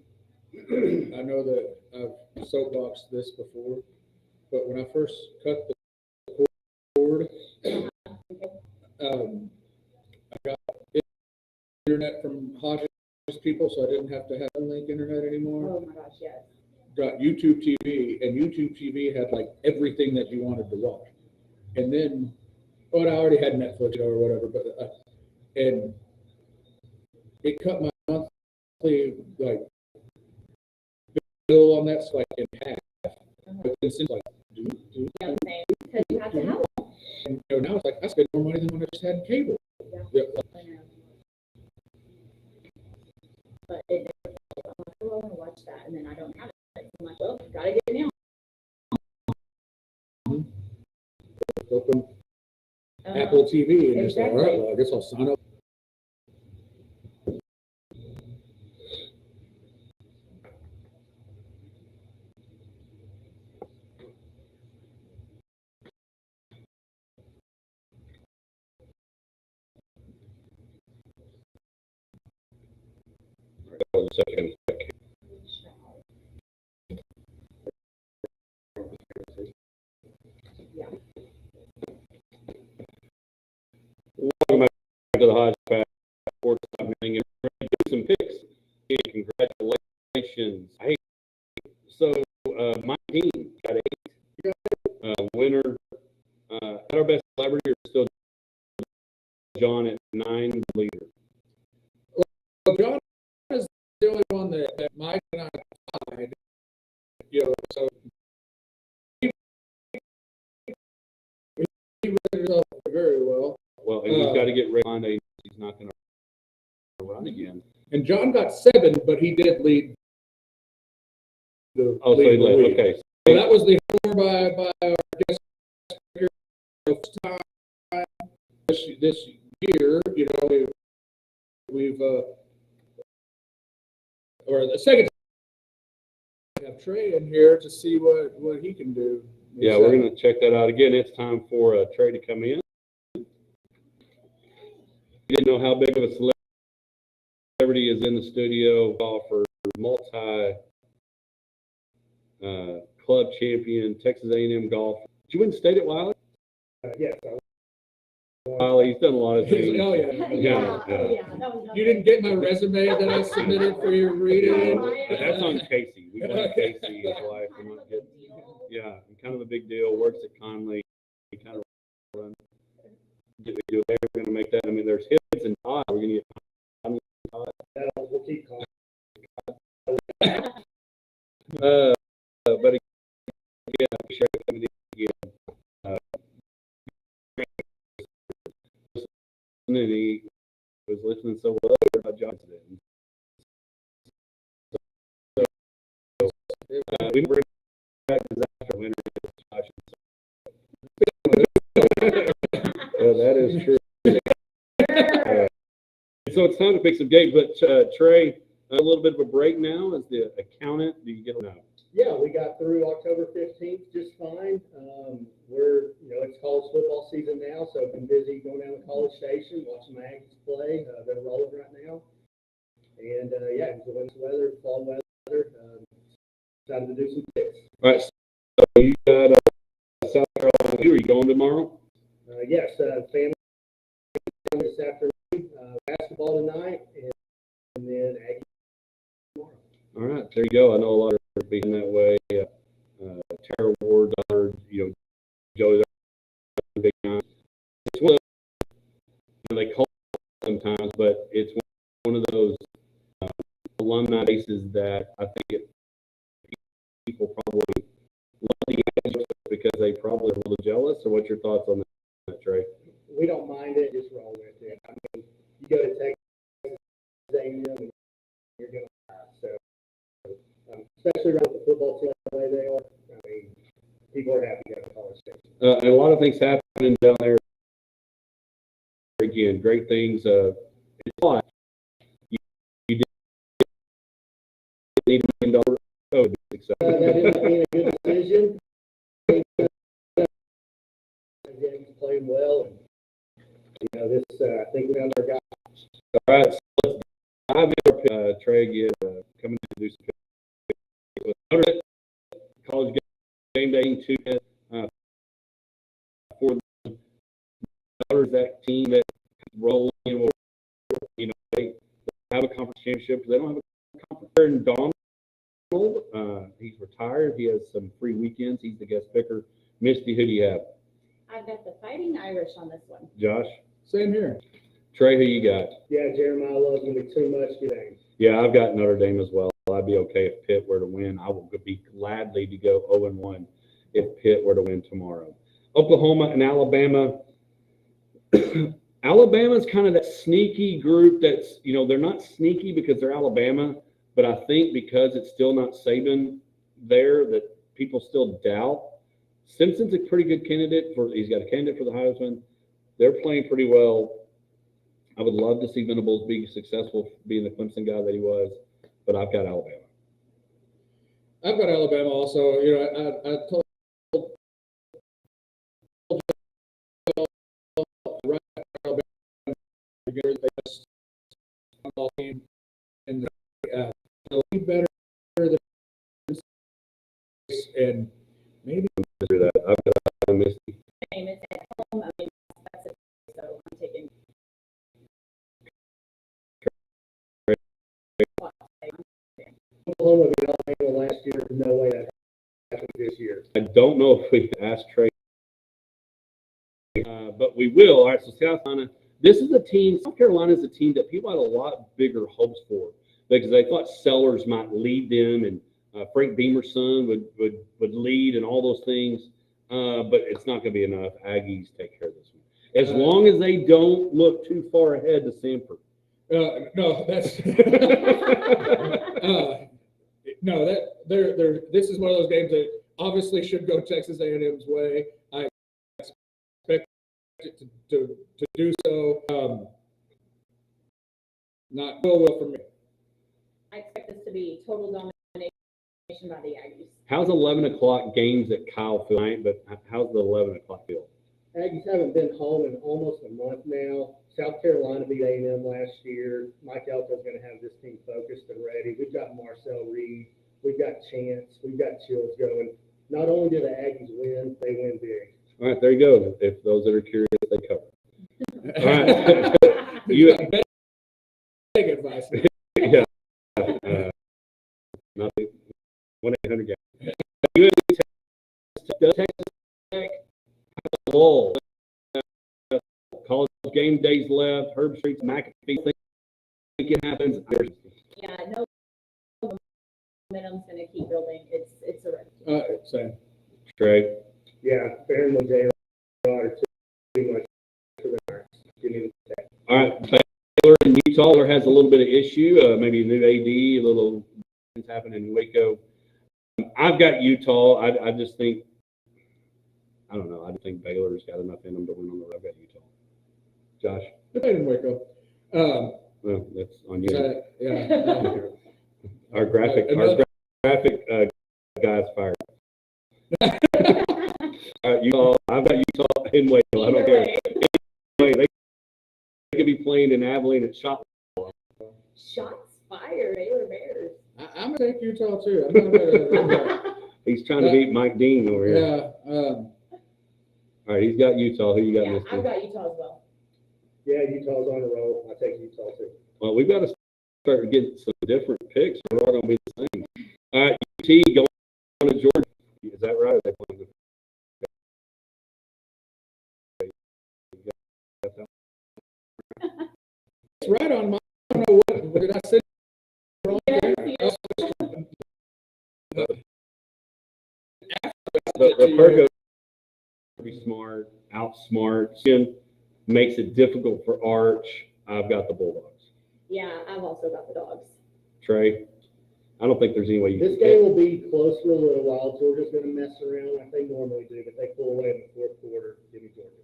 I know that I've soapboxed this before, but when I first cut the cord, I got internet from Hodges people, so I didn't have to have link internet anymore. Oh my gosh, yes. Got YouTube TV, and YouTube TV had like everything that you wanted to watch. And then, I already had Netflix or whatever, but and it cut my monthly like bill on that like in half. But then since like, Yeah, same. Because you have to have one. and now it's like I spend more money than when I just had cable. Yeah. Yeah. I know. But it never I'm like, oh, I want to watch that, and then I don't have it. I'm like, well, gotta get it now. Open Apple TV and just like, all right, Exactly. well, I guess I'll sign up. Yeah. Welcome back to the Hodgepodge Sports Talk meeting. And we're going to do some picks. Hey, congratulations. Hey, so my team got 8. Winner, our best celebrity are still John at 9, leader. Well, John is the only one that Mike and I tied. So he read himself very well. Well, and he's got to get ready Monday. He's not going to run again. And John got 7, but he did lead the Oh, so he led. Okay. So that was the score by our guest speaker. First time this year, we've or the second time we have Trey in here to see what he can do. Yeah, we're going to check that out again. It's time for Trey to come in. You didn't know how big of a celebrity is in the studio. Golfer, multi club champion, Texas A&M golf. Did you win state at Wiley? Yes. Wiley, he's done a lot of things. Oh yeah. Yeah. That was You didn't get my resume that I submitted for your reading. That's on Casey. We got Casey, his wife. Yeah, kind of a big deal. Works at Conley. He kind of runs. Did we do it? We're going to make that. I mean, there's hits and Todd. We're going to get Conley and Todd. We'll keep calling. But again, I'm sure coming in again. And he was listening so well about John today. So, we bring back disaster winner. That is true. So it's time to pick some games, but Trey, a little bit of a break now as the accountant. Do you get no? Yeah, we got through October 15th just fine. It's college football season now, so I've been busy going down to College Station, watching my Aggies play. They're rolling right now. And, it's the winter weather, fall weather. Decided to do some picks. All right, so you got South Carolina. Are you going tomorrow? Yes, family this afternoon, basketball tonight, and then Aggies tomorrow. All right, there you go. I know a lot are being that way. Tara Ward, Joey, big time. It's one of those, they call it sometimes, but it's one of those alumni bases that I think people probably love the Aggies because they probably are a little jealous. So what's your thoughts on that, Trey? We don't mind it, just roll with it. I mean, you go to Texas A&M and you're going to pass. So, especially around the football team the way they are. I mean, people are happy to have a College Station. And a lot of things happening down there. Again, great things. It's a lot. You did need $1 million code to be successful. That ended up being a good decision. He's playing well, and you know this. I think we got our guy. All right, so let's dive into Trey again, coming to do some college game day 2 for that team that roll in. You know, they have a conference championship. They don't have a conference. And Donald, he's retired. He has some free weekends. He's the guest picker. Misty, who do you have? I've got the Fighting Irish on this one. Josh? Same here. Trey, who you got? Yeah, Jeremiah loves going to be too much today. Yeah, I've got Notre Dame as well. I'd be okay if Pitt were to win. I will be gladly to go 0-1 if Pitt were to win tomorrow. Oklahoma and Alabama. Alabama's kind of that sneaky group that's, you know, they're not sneaky because they're Alabama, but I think because it's still not Saban there that people still doubt. Simpson's a pretty good candidate he's got a candidate for the Heisman. They're playing pretty well. I would love to see Venables be successful being the Clemson guy that he was, but I've got Alabama. I've got Alabama also. You know, I told right Alabama they just team and better than and maybe Do that. I've got Misty. Same, it's at home. I mean, that's it. So I'm taking. Oklahoma beat Alabama last year. There's no way that happened this year. I don't know if we asked Trey, but we will. All right, so South Carolina. This is a team. South Carolina is a team that people had a lot bigger hopes for because they thought Sellers might lead them and Frank Beamer's son would lead and all those things. But it's not going to be enough. Aggies take care of this one. As long as they don't look too far ahead to Samford. no, that's no, that they're this is one of those games that obviously should go Texas A&M's way. I expect it to do so. Not well for me. I expect this to be total domination by the Aggies. How's 11 o'clock games at Kyle feel tonight? But how's the 11 o'clock feel? Aggies haven't been home in almost a month now. South Carolina beat A&M last year. Mike Elko's going to have this team focused and ready. We've got Marcel Reed. We've got Chance. We've got Chills going. Not only do the Aggies win, they win big. All right, there you go. If those that are curious, they cover. All right. You Big advice. yeah. Not 1-800 guys. Texas Tech lull. College game days left. Herb Street's McAfee. Think it happens. Yeah, no momentum's going to keep building. It's a run. Same. Trey. Yeah, Barron and J are too much for the Arts. All right. Baylor and Utah. Baylor has a little bit of issue. Maybe a new AD. A little things happening in Waco. I've got Utah. I just think. I don't know. I think Baylor's got enough in them to win on the road. I've got Utah. Josh. They didn't wake up. Well, that's on you. Yeah. Our graphic guy's fired. Utah. I've got Utah in Waco. I don't care. Anyway, they could be playing in Abilene at shot. Shots fired, Baylor Bears. I'm gonna take Utah too. I'm gonna He's trying to beat Mike Dean over here. Yeah. All right, he's got Utah. Who you got? Yeah, Misty? I've got Utah as well. Yeah, Utah's on a roll. I take Utah too. Well, we've got to start getting some different picks. We're all going to be the same. UT going to Georgia. Is that right? Are they playing It's right on my. I don't know what did I say? Wrong Yes, there? the Pergo be smart, outsmart. Makes it difficult for Arch. I've got the Bulldogs. Yeah, I've also got the Dogs. Trey. I don't think there's any way you This can game will be close for a little while. Georgia's going to mess around like they normally do, but they pull away in the fourth quarter. Give me Georgia.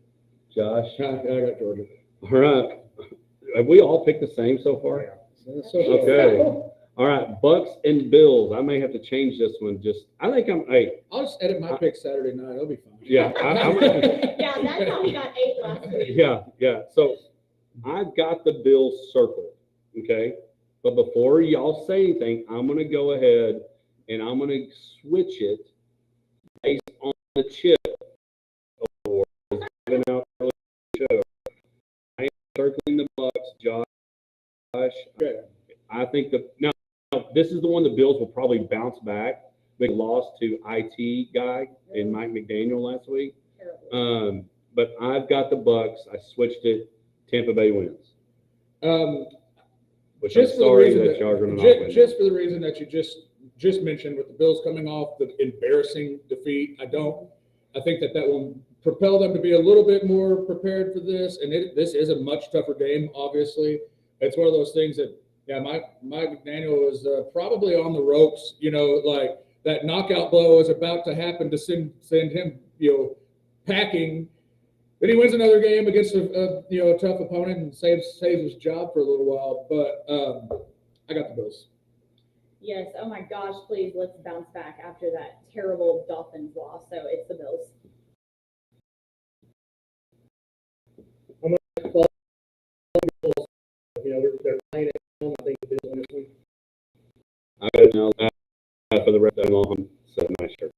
Josh. I got Georgia. All right. Have we all picked the same so far? So, Okay. All right. Bucks and Bills. I may have to change this one. Hey, I'll just edit my pick Saturday night. It'll be fine. yeah. Yeah, that's how he got 8 last week. Yeah. So I've got the Bills circled. Okay. But before y'all say anything, I'm going to go ahead and I'm going to switch it based on the chip award. Out early show. I am circling the Bucks, Josh. Okay. I think now this is the one the Bills will probably bounce back. They lost to IT guy and Mike McDaniel last week. But I've got the Bucks. I switched it. Tampa Bay wins. Which Just I'm for the sorry reason that y'all are going to ju- not win. just for the reason that you just mentioned, with the Bills coming off the embarrassing defeat, I think that will propel them to be a little bit more prepared for this. And this is a much tougher game. Obviously, it's one of those things that Mike McDaniel is probably on the ropes. Like that knockout blow is about to happen to send him packing. Then he wins another game against a tough opponent and saves his job for a little while. But I got the Bills. Yes. Oh my gosh, please let's bounce back after that terrible Dolphins loss. So it's the Bills. They're playing at home. I think the Bills win this one. I got it now for the rest of the long. So nice shirt.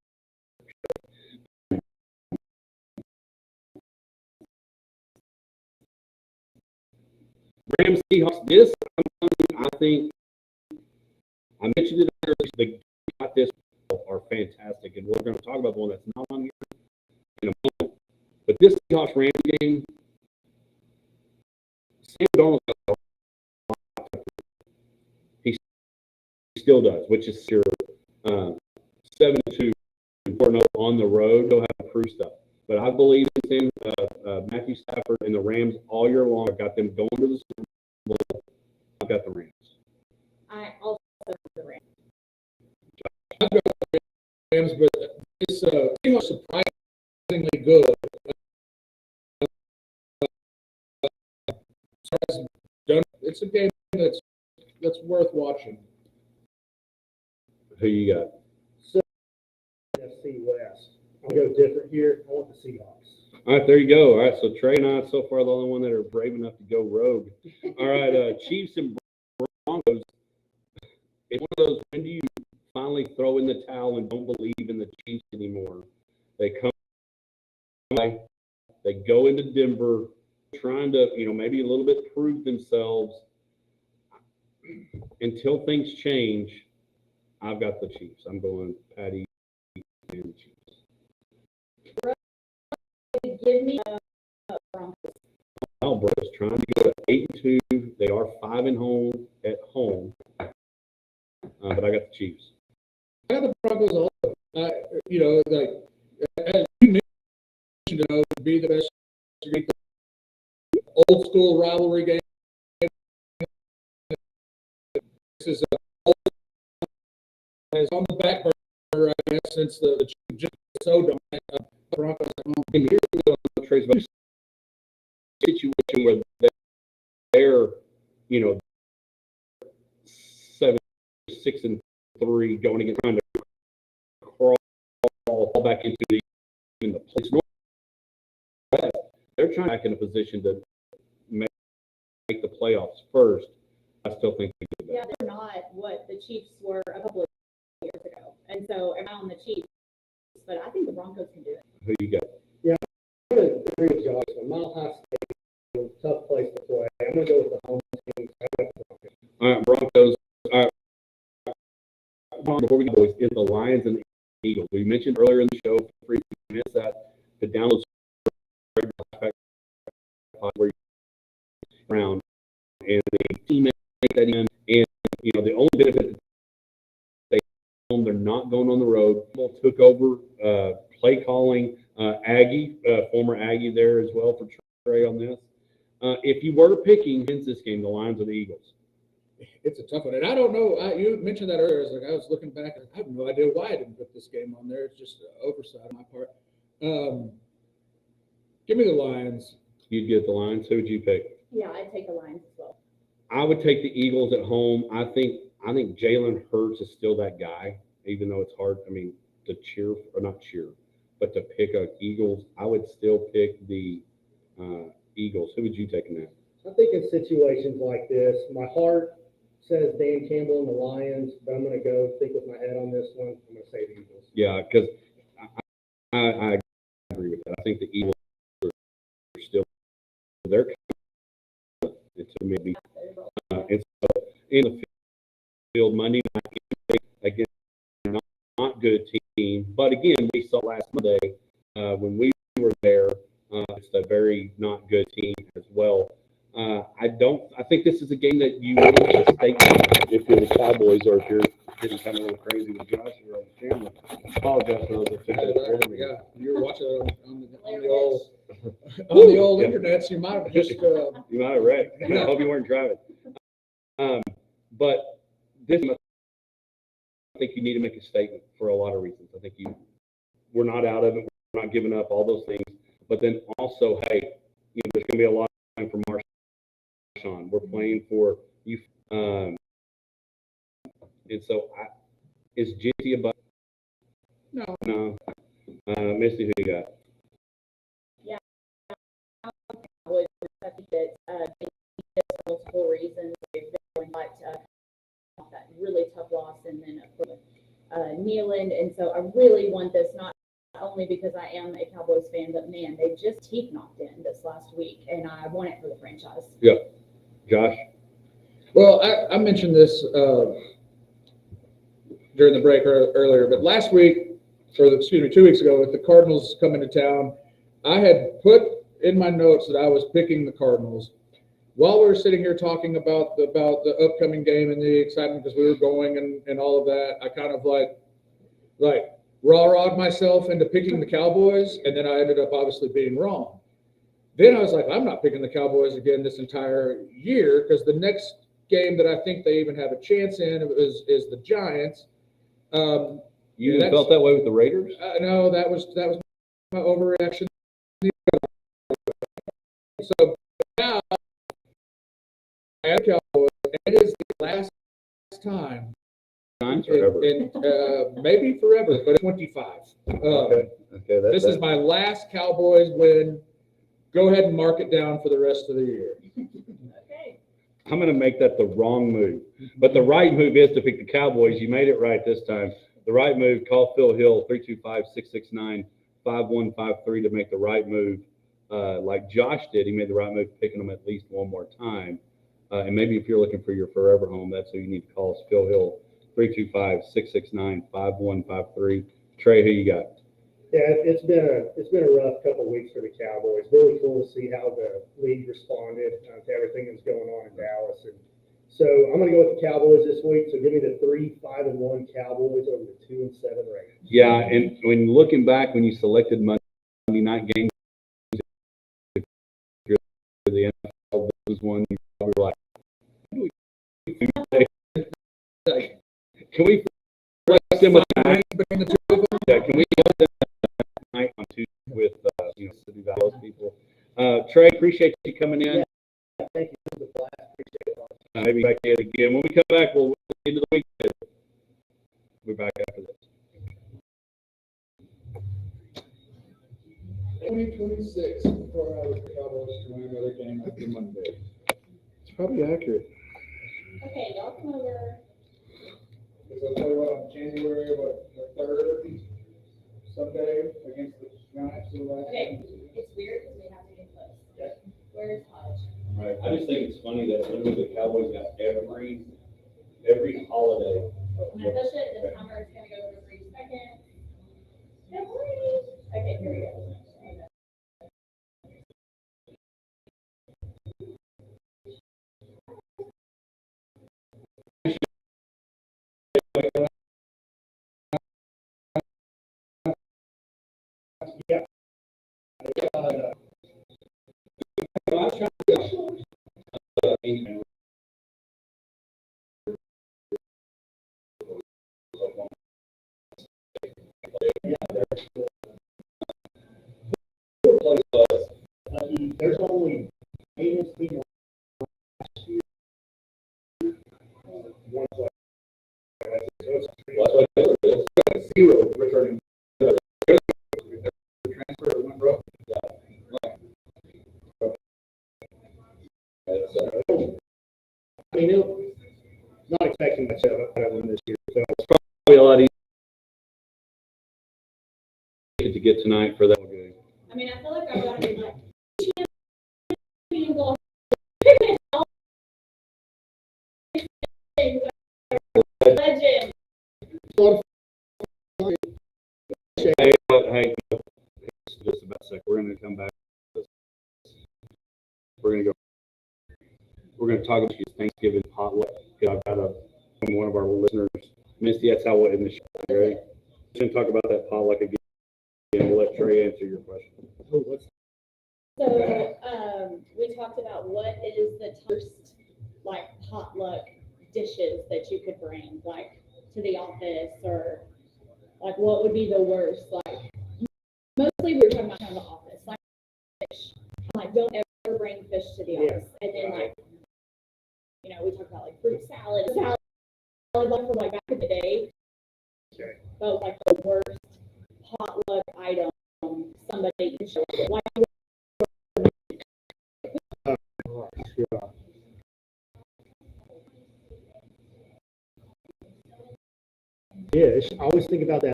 Rams Seahawks. This I think I mentioned it earlier. The got this are fantastic, and we're going to talk about the one that's not on here in a moment. But this Seahawks Rams game, Sam Darnold, he still does, which is sure 7-2 on the road. He'll have to prove stuff. But I believe in Sam, Matthew Stafford, and the Rams all year long. I've got them going to the Super Bowl. I've got the Rams. I also have the Rams. I've got the Rams, but it's Seahawks surprisingly good. It's a game that's worth watching. Who you got? NFC West. I'm going to go different here. I want the Seahawks. All right, there you go. All right, so Trey and I so far the only one that are brave enough to go rogue. All right, Chiefs and Broncos. It's one of those, when do you finally throw in the towel and don't believe in the Chiefs anymore? They come, they go into Denver trying to, maybe a little bit prove themselves. Until things change, I've got the Chiefs. I'm going Patty and the Chiefs. Give me Broncos. Broncos trying to go to 8-2. They are 5-0 at home, but I got the Chiefs. I got the Broncos also. As you mentioned, to be the best, old school rivalry game. This is on the back burner, I guess, since the just so dominant Broncos at home. And here's the Trey's about situation where they're 7-6-3 going against trying to crawl back into the place. They're trying back in a position to make the playoffs first. I still think they do that. Yeah, they're not what the Chiefs were a couple of years ago, and so I'm on the Chiefs, but I think the Broncos can do it. Who you got? I'm going to agree with Josh. Mile High State, tough place to play. I'm going to go with the home team. All right, Broncos. All right. Before we go, boys, is the Lions and the Eagles. We mentioned earlier in the show, free to miss that, to download where you around and the teammate that in, and the only benefit they're not going on the road. Took over play calling. Aggie, former Aggie there as well for Trey on this. If you were picking against this game, the Lions or the Eagles? it's a tough one. And I don't know, you mentioned that earlier. I was looking back, I have no idea why I didn't put this game on there. It's just an oversight on my part. Give me the Lions. You'd get the Lions. Who would you pick? Yeah, I'd take the Lions as well. I would take the Eagles at home. I think Jalen Hurts is still that guy, even though it's hard. I mean, to cheer or not cheer, but to pick a Eagles, I would still pick the Eagles. Who would you take in that? I think in situations like this, my heart says Dan Campbell and the Lions, but I'm going to go think with my head on this one. I'm going to say the Eagles. Yeah, because I agree with that. I think the Eagles are still they're to maybe and so in the field Monday night against a not good team, but again we saw last Monday when we were there. It's a very not good team as well. I think this is a game that you want to stake if you're the Cowboys or if you're getting kind of a little crazy with Josh here on the camera. I apologize for those that took that for me. Yeah, you're watching on the old internet, so you might have just you might have wrecked. I hope you weren't driving. But this, I think you need to make a statement for a lot of reasons. I think we're not out of it. We're not giving up all those things. But then also, hey, there's going to be a lot of time for Marshawn. We're playing for you. And so, is Jitty a butt? No. Misty, who you got? Yeah, I think that multiple reasons they've been like that really tough loss, and then of course Neyland, and so I really want this not only because I am a Cowboys fan, but man, they just teeth knocked in this last week, and I want it for the franchise. Yeah, Josh. Well, I mentioned this during the break earlier, but last week, 2 weeks ago, with the Cardinals coming to town, I had put in my notes that I was picking the Cardinals. While we were sitting here talking about the upcoming game and the excitement because we were going and all of that, I kind of like raw-rawed myself into picking the Cowboys, and then I ended up obviously being wrong. Then I was like, I'm not picking the Cowboys again this entire year because the next game that I think they even have a chance in is the Giants. You felt that way with the Raiders? No, that was my overreaction. So now I have Cowboys, and it is the last time. Forever. Maybe forever, but 25. Okay. This is my last Cowboys win. Go ahead and mark it down for the rest of the year. Okay. I'm going to make that the wrong move. But the right move is to pick the Cowboys. You made it right this time. The right move, call Phil Hill, 325-669-5153 to make the right move. Like Josh did, he made the right move, picking them at least one more time. And maybe if you're looking for your forever home, that's who you need to call. Is Phil Hill, 325-669-5153. Trey, who you got? Yeah, it's been a rough couple of weeks for the Cowboys. Really cool to see how the league responded to everything that's going on in Dallas. And so I'm going to go with the Cowboys this week. So give me the 3-5-1 Cowboys over the 2-7 Raiders. Yeah, and when looking back, when you selected Monday night games, the NFL, this was one you probably were like, can we flex them with that? Yeah, can we go that night on Tuesday with City Valley people? Trey, appreciate you coming in. Yeah, thank you for the class. Appreciate it. Maybe back at it again. When we come back, we'll into the week. We're back after this. 2026, 4 hours for Cowboys to win another game after Monday. It's probably accurate. Okay, y'all come over. Because I'll tell you what, on January, the 3rd, Sunday, against the Giants. Okay, it's weird because we have to get close. Yeah. Where is Hodge? Right. I just think it's funny that literally the Cowboys got every holiday. When I push it, the timer is going to go for 3 seconds. Good morning. Okay, here we go. Yeah. There's only 8 people last year. One player. Zero returning. Transfer went broke. I mean, not expecting much out of them this year. So It's probably a lot easier to get tonight for that. I mean, I feel like I want to be like, legend. Hey, just about a sec. We're going to come back. We're going to talk about his Thanksgiving potluck. I've got from one of our listeners, Misty. That's how we'll end the show. Right? We're going to talk about that potluck again. We'll let Trey answer your question. So, we talked about what is the worst, like, potluck dishes that you could bring, like, to the office, or, like, what would be the worst? Like, mostly we were talking about kind of the office, like fish. Like, don't ever bring fish to the office. And then, like, you know, we talked about, like, fruit salad, like, from, like, back in the day. Okay. But, like, the worst potluck item somebody can show. Like, yeah, I always think about that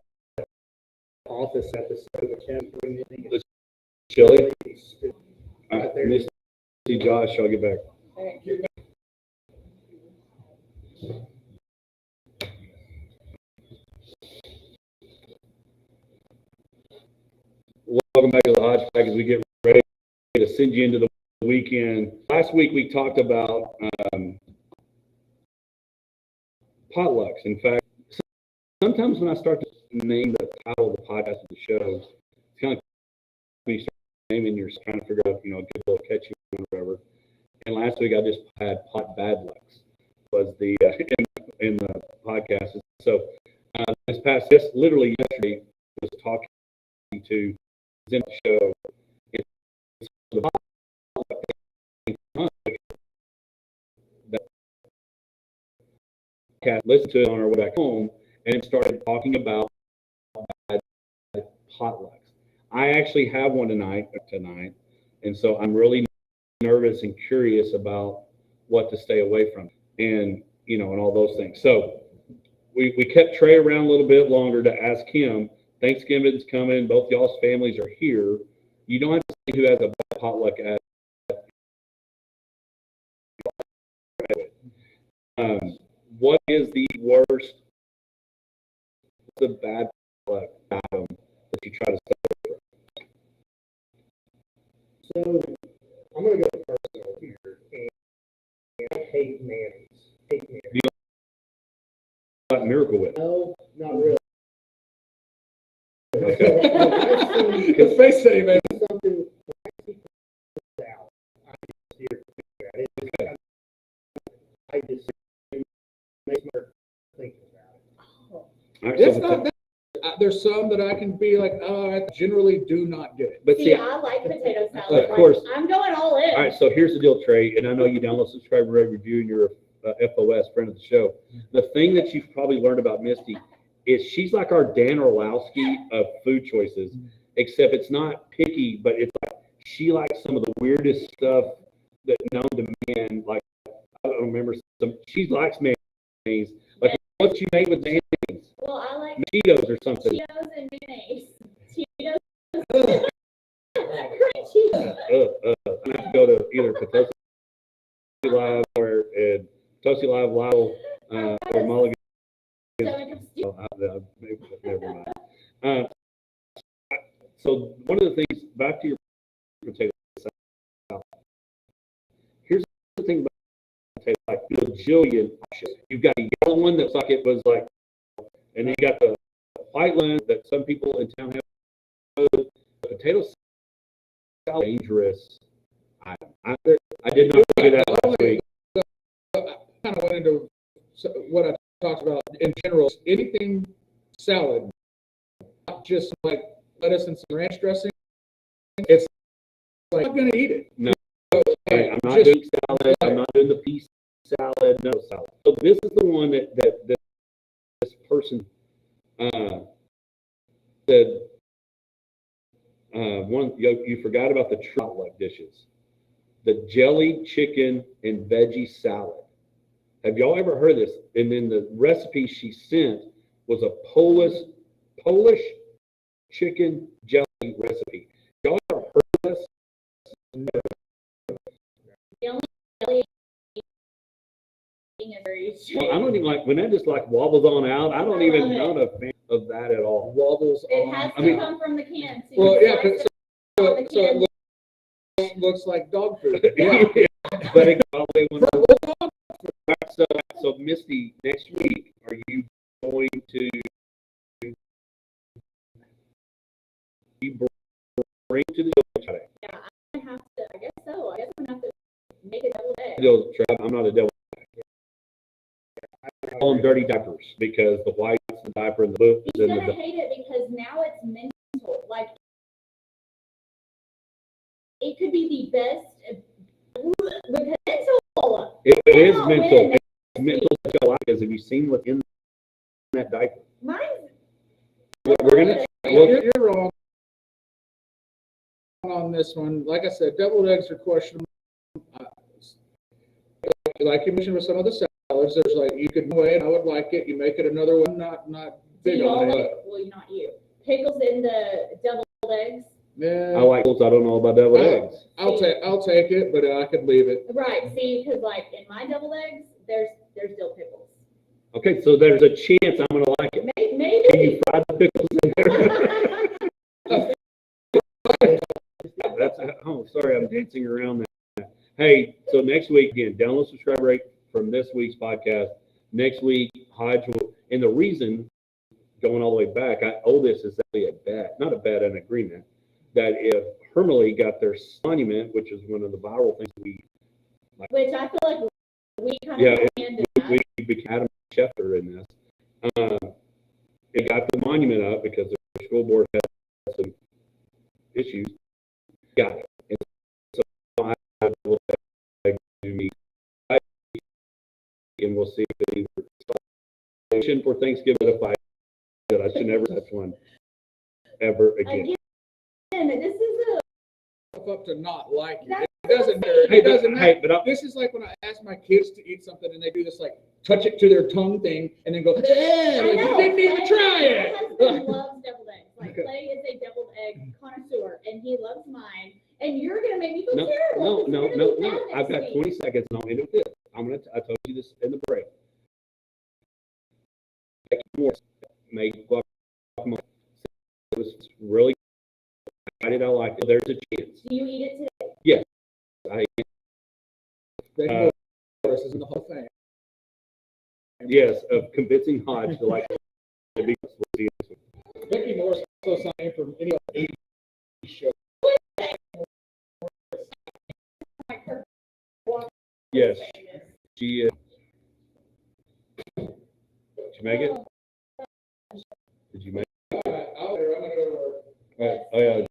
Office episode with Kevin bringing in Chili? right there. Misty, Josh, I'll get back. okay. Welcome back to the Hodgepodge as we get ready to send you into the weekend. Last week we talked about potlucks. In fact, sometimes when I start to name the title of the podcast of the show, it's kind of like when you start naming, you're trying to figure out, you know, a good little catchy one or whatever. And last week I just had pot bad lucks was the in the podcast. So this literally yesterday was talking to in the show. It's the podcast, listened to it on our way back home, and it started talking about potlucks. I actually have one tonight, and so I'm really nervous and curious about what to stay away from, and you know, and all those things. So we kept Trey around a little bit longer to ask him. Thanksgiving's coming. Both y'all's families are here. You don't have to say who has a potluck at. What is the worst, the bad potluck item that you try to stay away So I'm going to go personal here, and I hate mayonnaise. You don't like Miracle Whip? No, not really. Okay. His face said, man. Something out. I just makes me think about it. All right, It's so not that. There's some that I can be like, oh, I generally do not get it. but See, see, I like potato salad. of course. Like, I'm going all in. all right, so here's the deal, Trey, and I know you download, subscribe, rate, review, and you're a FOS friend of the show. The thing that you've probably learned about Misty is she's like our Dan Orlowski of food choices, except it's not picky, but it's like she likes some of the weirdest stuff that known to man. Like, I don't remember she likes mayonnaise. Like, what she made with mayonnaise? Well, I like Cheetos or something. Cheetos and mayonnaise. Cheetos. Cream cheese. I have to go to either Potosi Live or Potosi Live, Lyle, or Mulligan. Never mind. So one of the things, back to your potato salad. Here's the thing about potato, like bajillion options. You've got a yellow one that's like it was like, and then you got the white one that some people in town have. Potato salad, dangerous item. I did not figure that last week. I kind of went into what I talked about in general. Anything salad, not not just like lettuce and some ranch dressing. It's like I'm gonna eat it. No. Like, I'm not just- doing salad. I'm not doing the pea salad. No salad. So this is the one that this person said. One you forgot about the trout dishes, the jelly chicken and veggie salad. Have y'all ever heard of this? And then the recipe she sent was a Polish chicken jelly recipe. Y'all ever heard of this? The only jelly thing is very Well, I don't even like when that just like wobbles on out. I don't even not a fan of that at all. Wobbles It on. has I to mean- come from the can. So Well, you yeah, slice so, it on the so can. it looks like dog food. Yeah. But it probably when so Misty, next week, are you going to bring to the Yeah, I have to. I guess so. I guess I'm gonna have to make a double egg. I'm not a devil. I call them dirty diapers because the white's the diaper and the book is He's in gonna the. hate it because now it's mental. Like it could be the best because mental. It is Cannot mental. win. It's mental that y'all like because have you seen what's in that diaper? Mine's We're gonna. You're wrong on this one. Like I said, deviled eggs are questionable. Like you mentioned with some other salads, there's like you could weigh it. I would like it. You make it another one. Not do big you on all it. like, well, not you. Pickles in the deviled eggs. Yeah, I like those. I don't know about deviled eggs. I'll take it, but I could leave it. Right. See, because like in my deviled eggs, there's dill pickles. Okay, so there's a chance I'm gonna like it. Can Maybe. you fry the pickles in there? That's oh, sorry, I'm dancing around that. Hey, so next week again, download, subscribe, rate from this week's podcast. Next week, Hodge will, and the reason going all the way back, I owe this is actually a bet, not a bet, an agreement that if Hermely got their monument, which is one of the viral things Which I feel like we kind Yeah, of handed that. we became Adam Schefter in this. It got the monument up because the school board had some issues. Got it. And so I will to meet and we'll see if it either for Thanksgiving if I that I should never touch one ever again. Again, this is Up to not like it. That's It doesn't. Hey, It doesn't matter. hey, but I, This is like when I ask my kids to eat something and they do this like touch it to their tongue thing and then go, eh, I like, know. you didn't even try My husband it. loves deviled eggs. Like Clay is a deviled egg connoisseur, and he loves mine. And you're gonna make me feel terrible. no. because we're gonna be mad I've got next 20 week. seconds and I'll end it with this. I told you this in the break. Make guacamole. It was really excited. I liked it. There's a chance. Do you eat it today? I This is the whole thing. yes, of convincing Hodge to like to be. We'll see you this week. Mickey Morris also signed from any of the 80s show. Yes, she is. Did you make it? Did you make it? I'm gonna go to work. Oh yeah,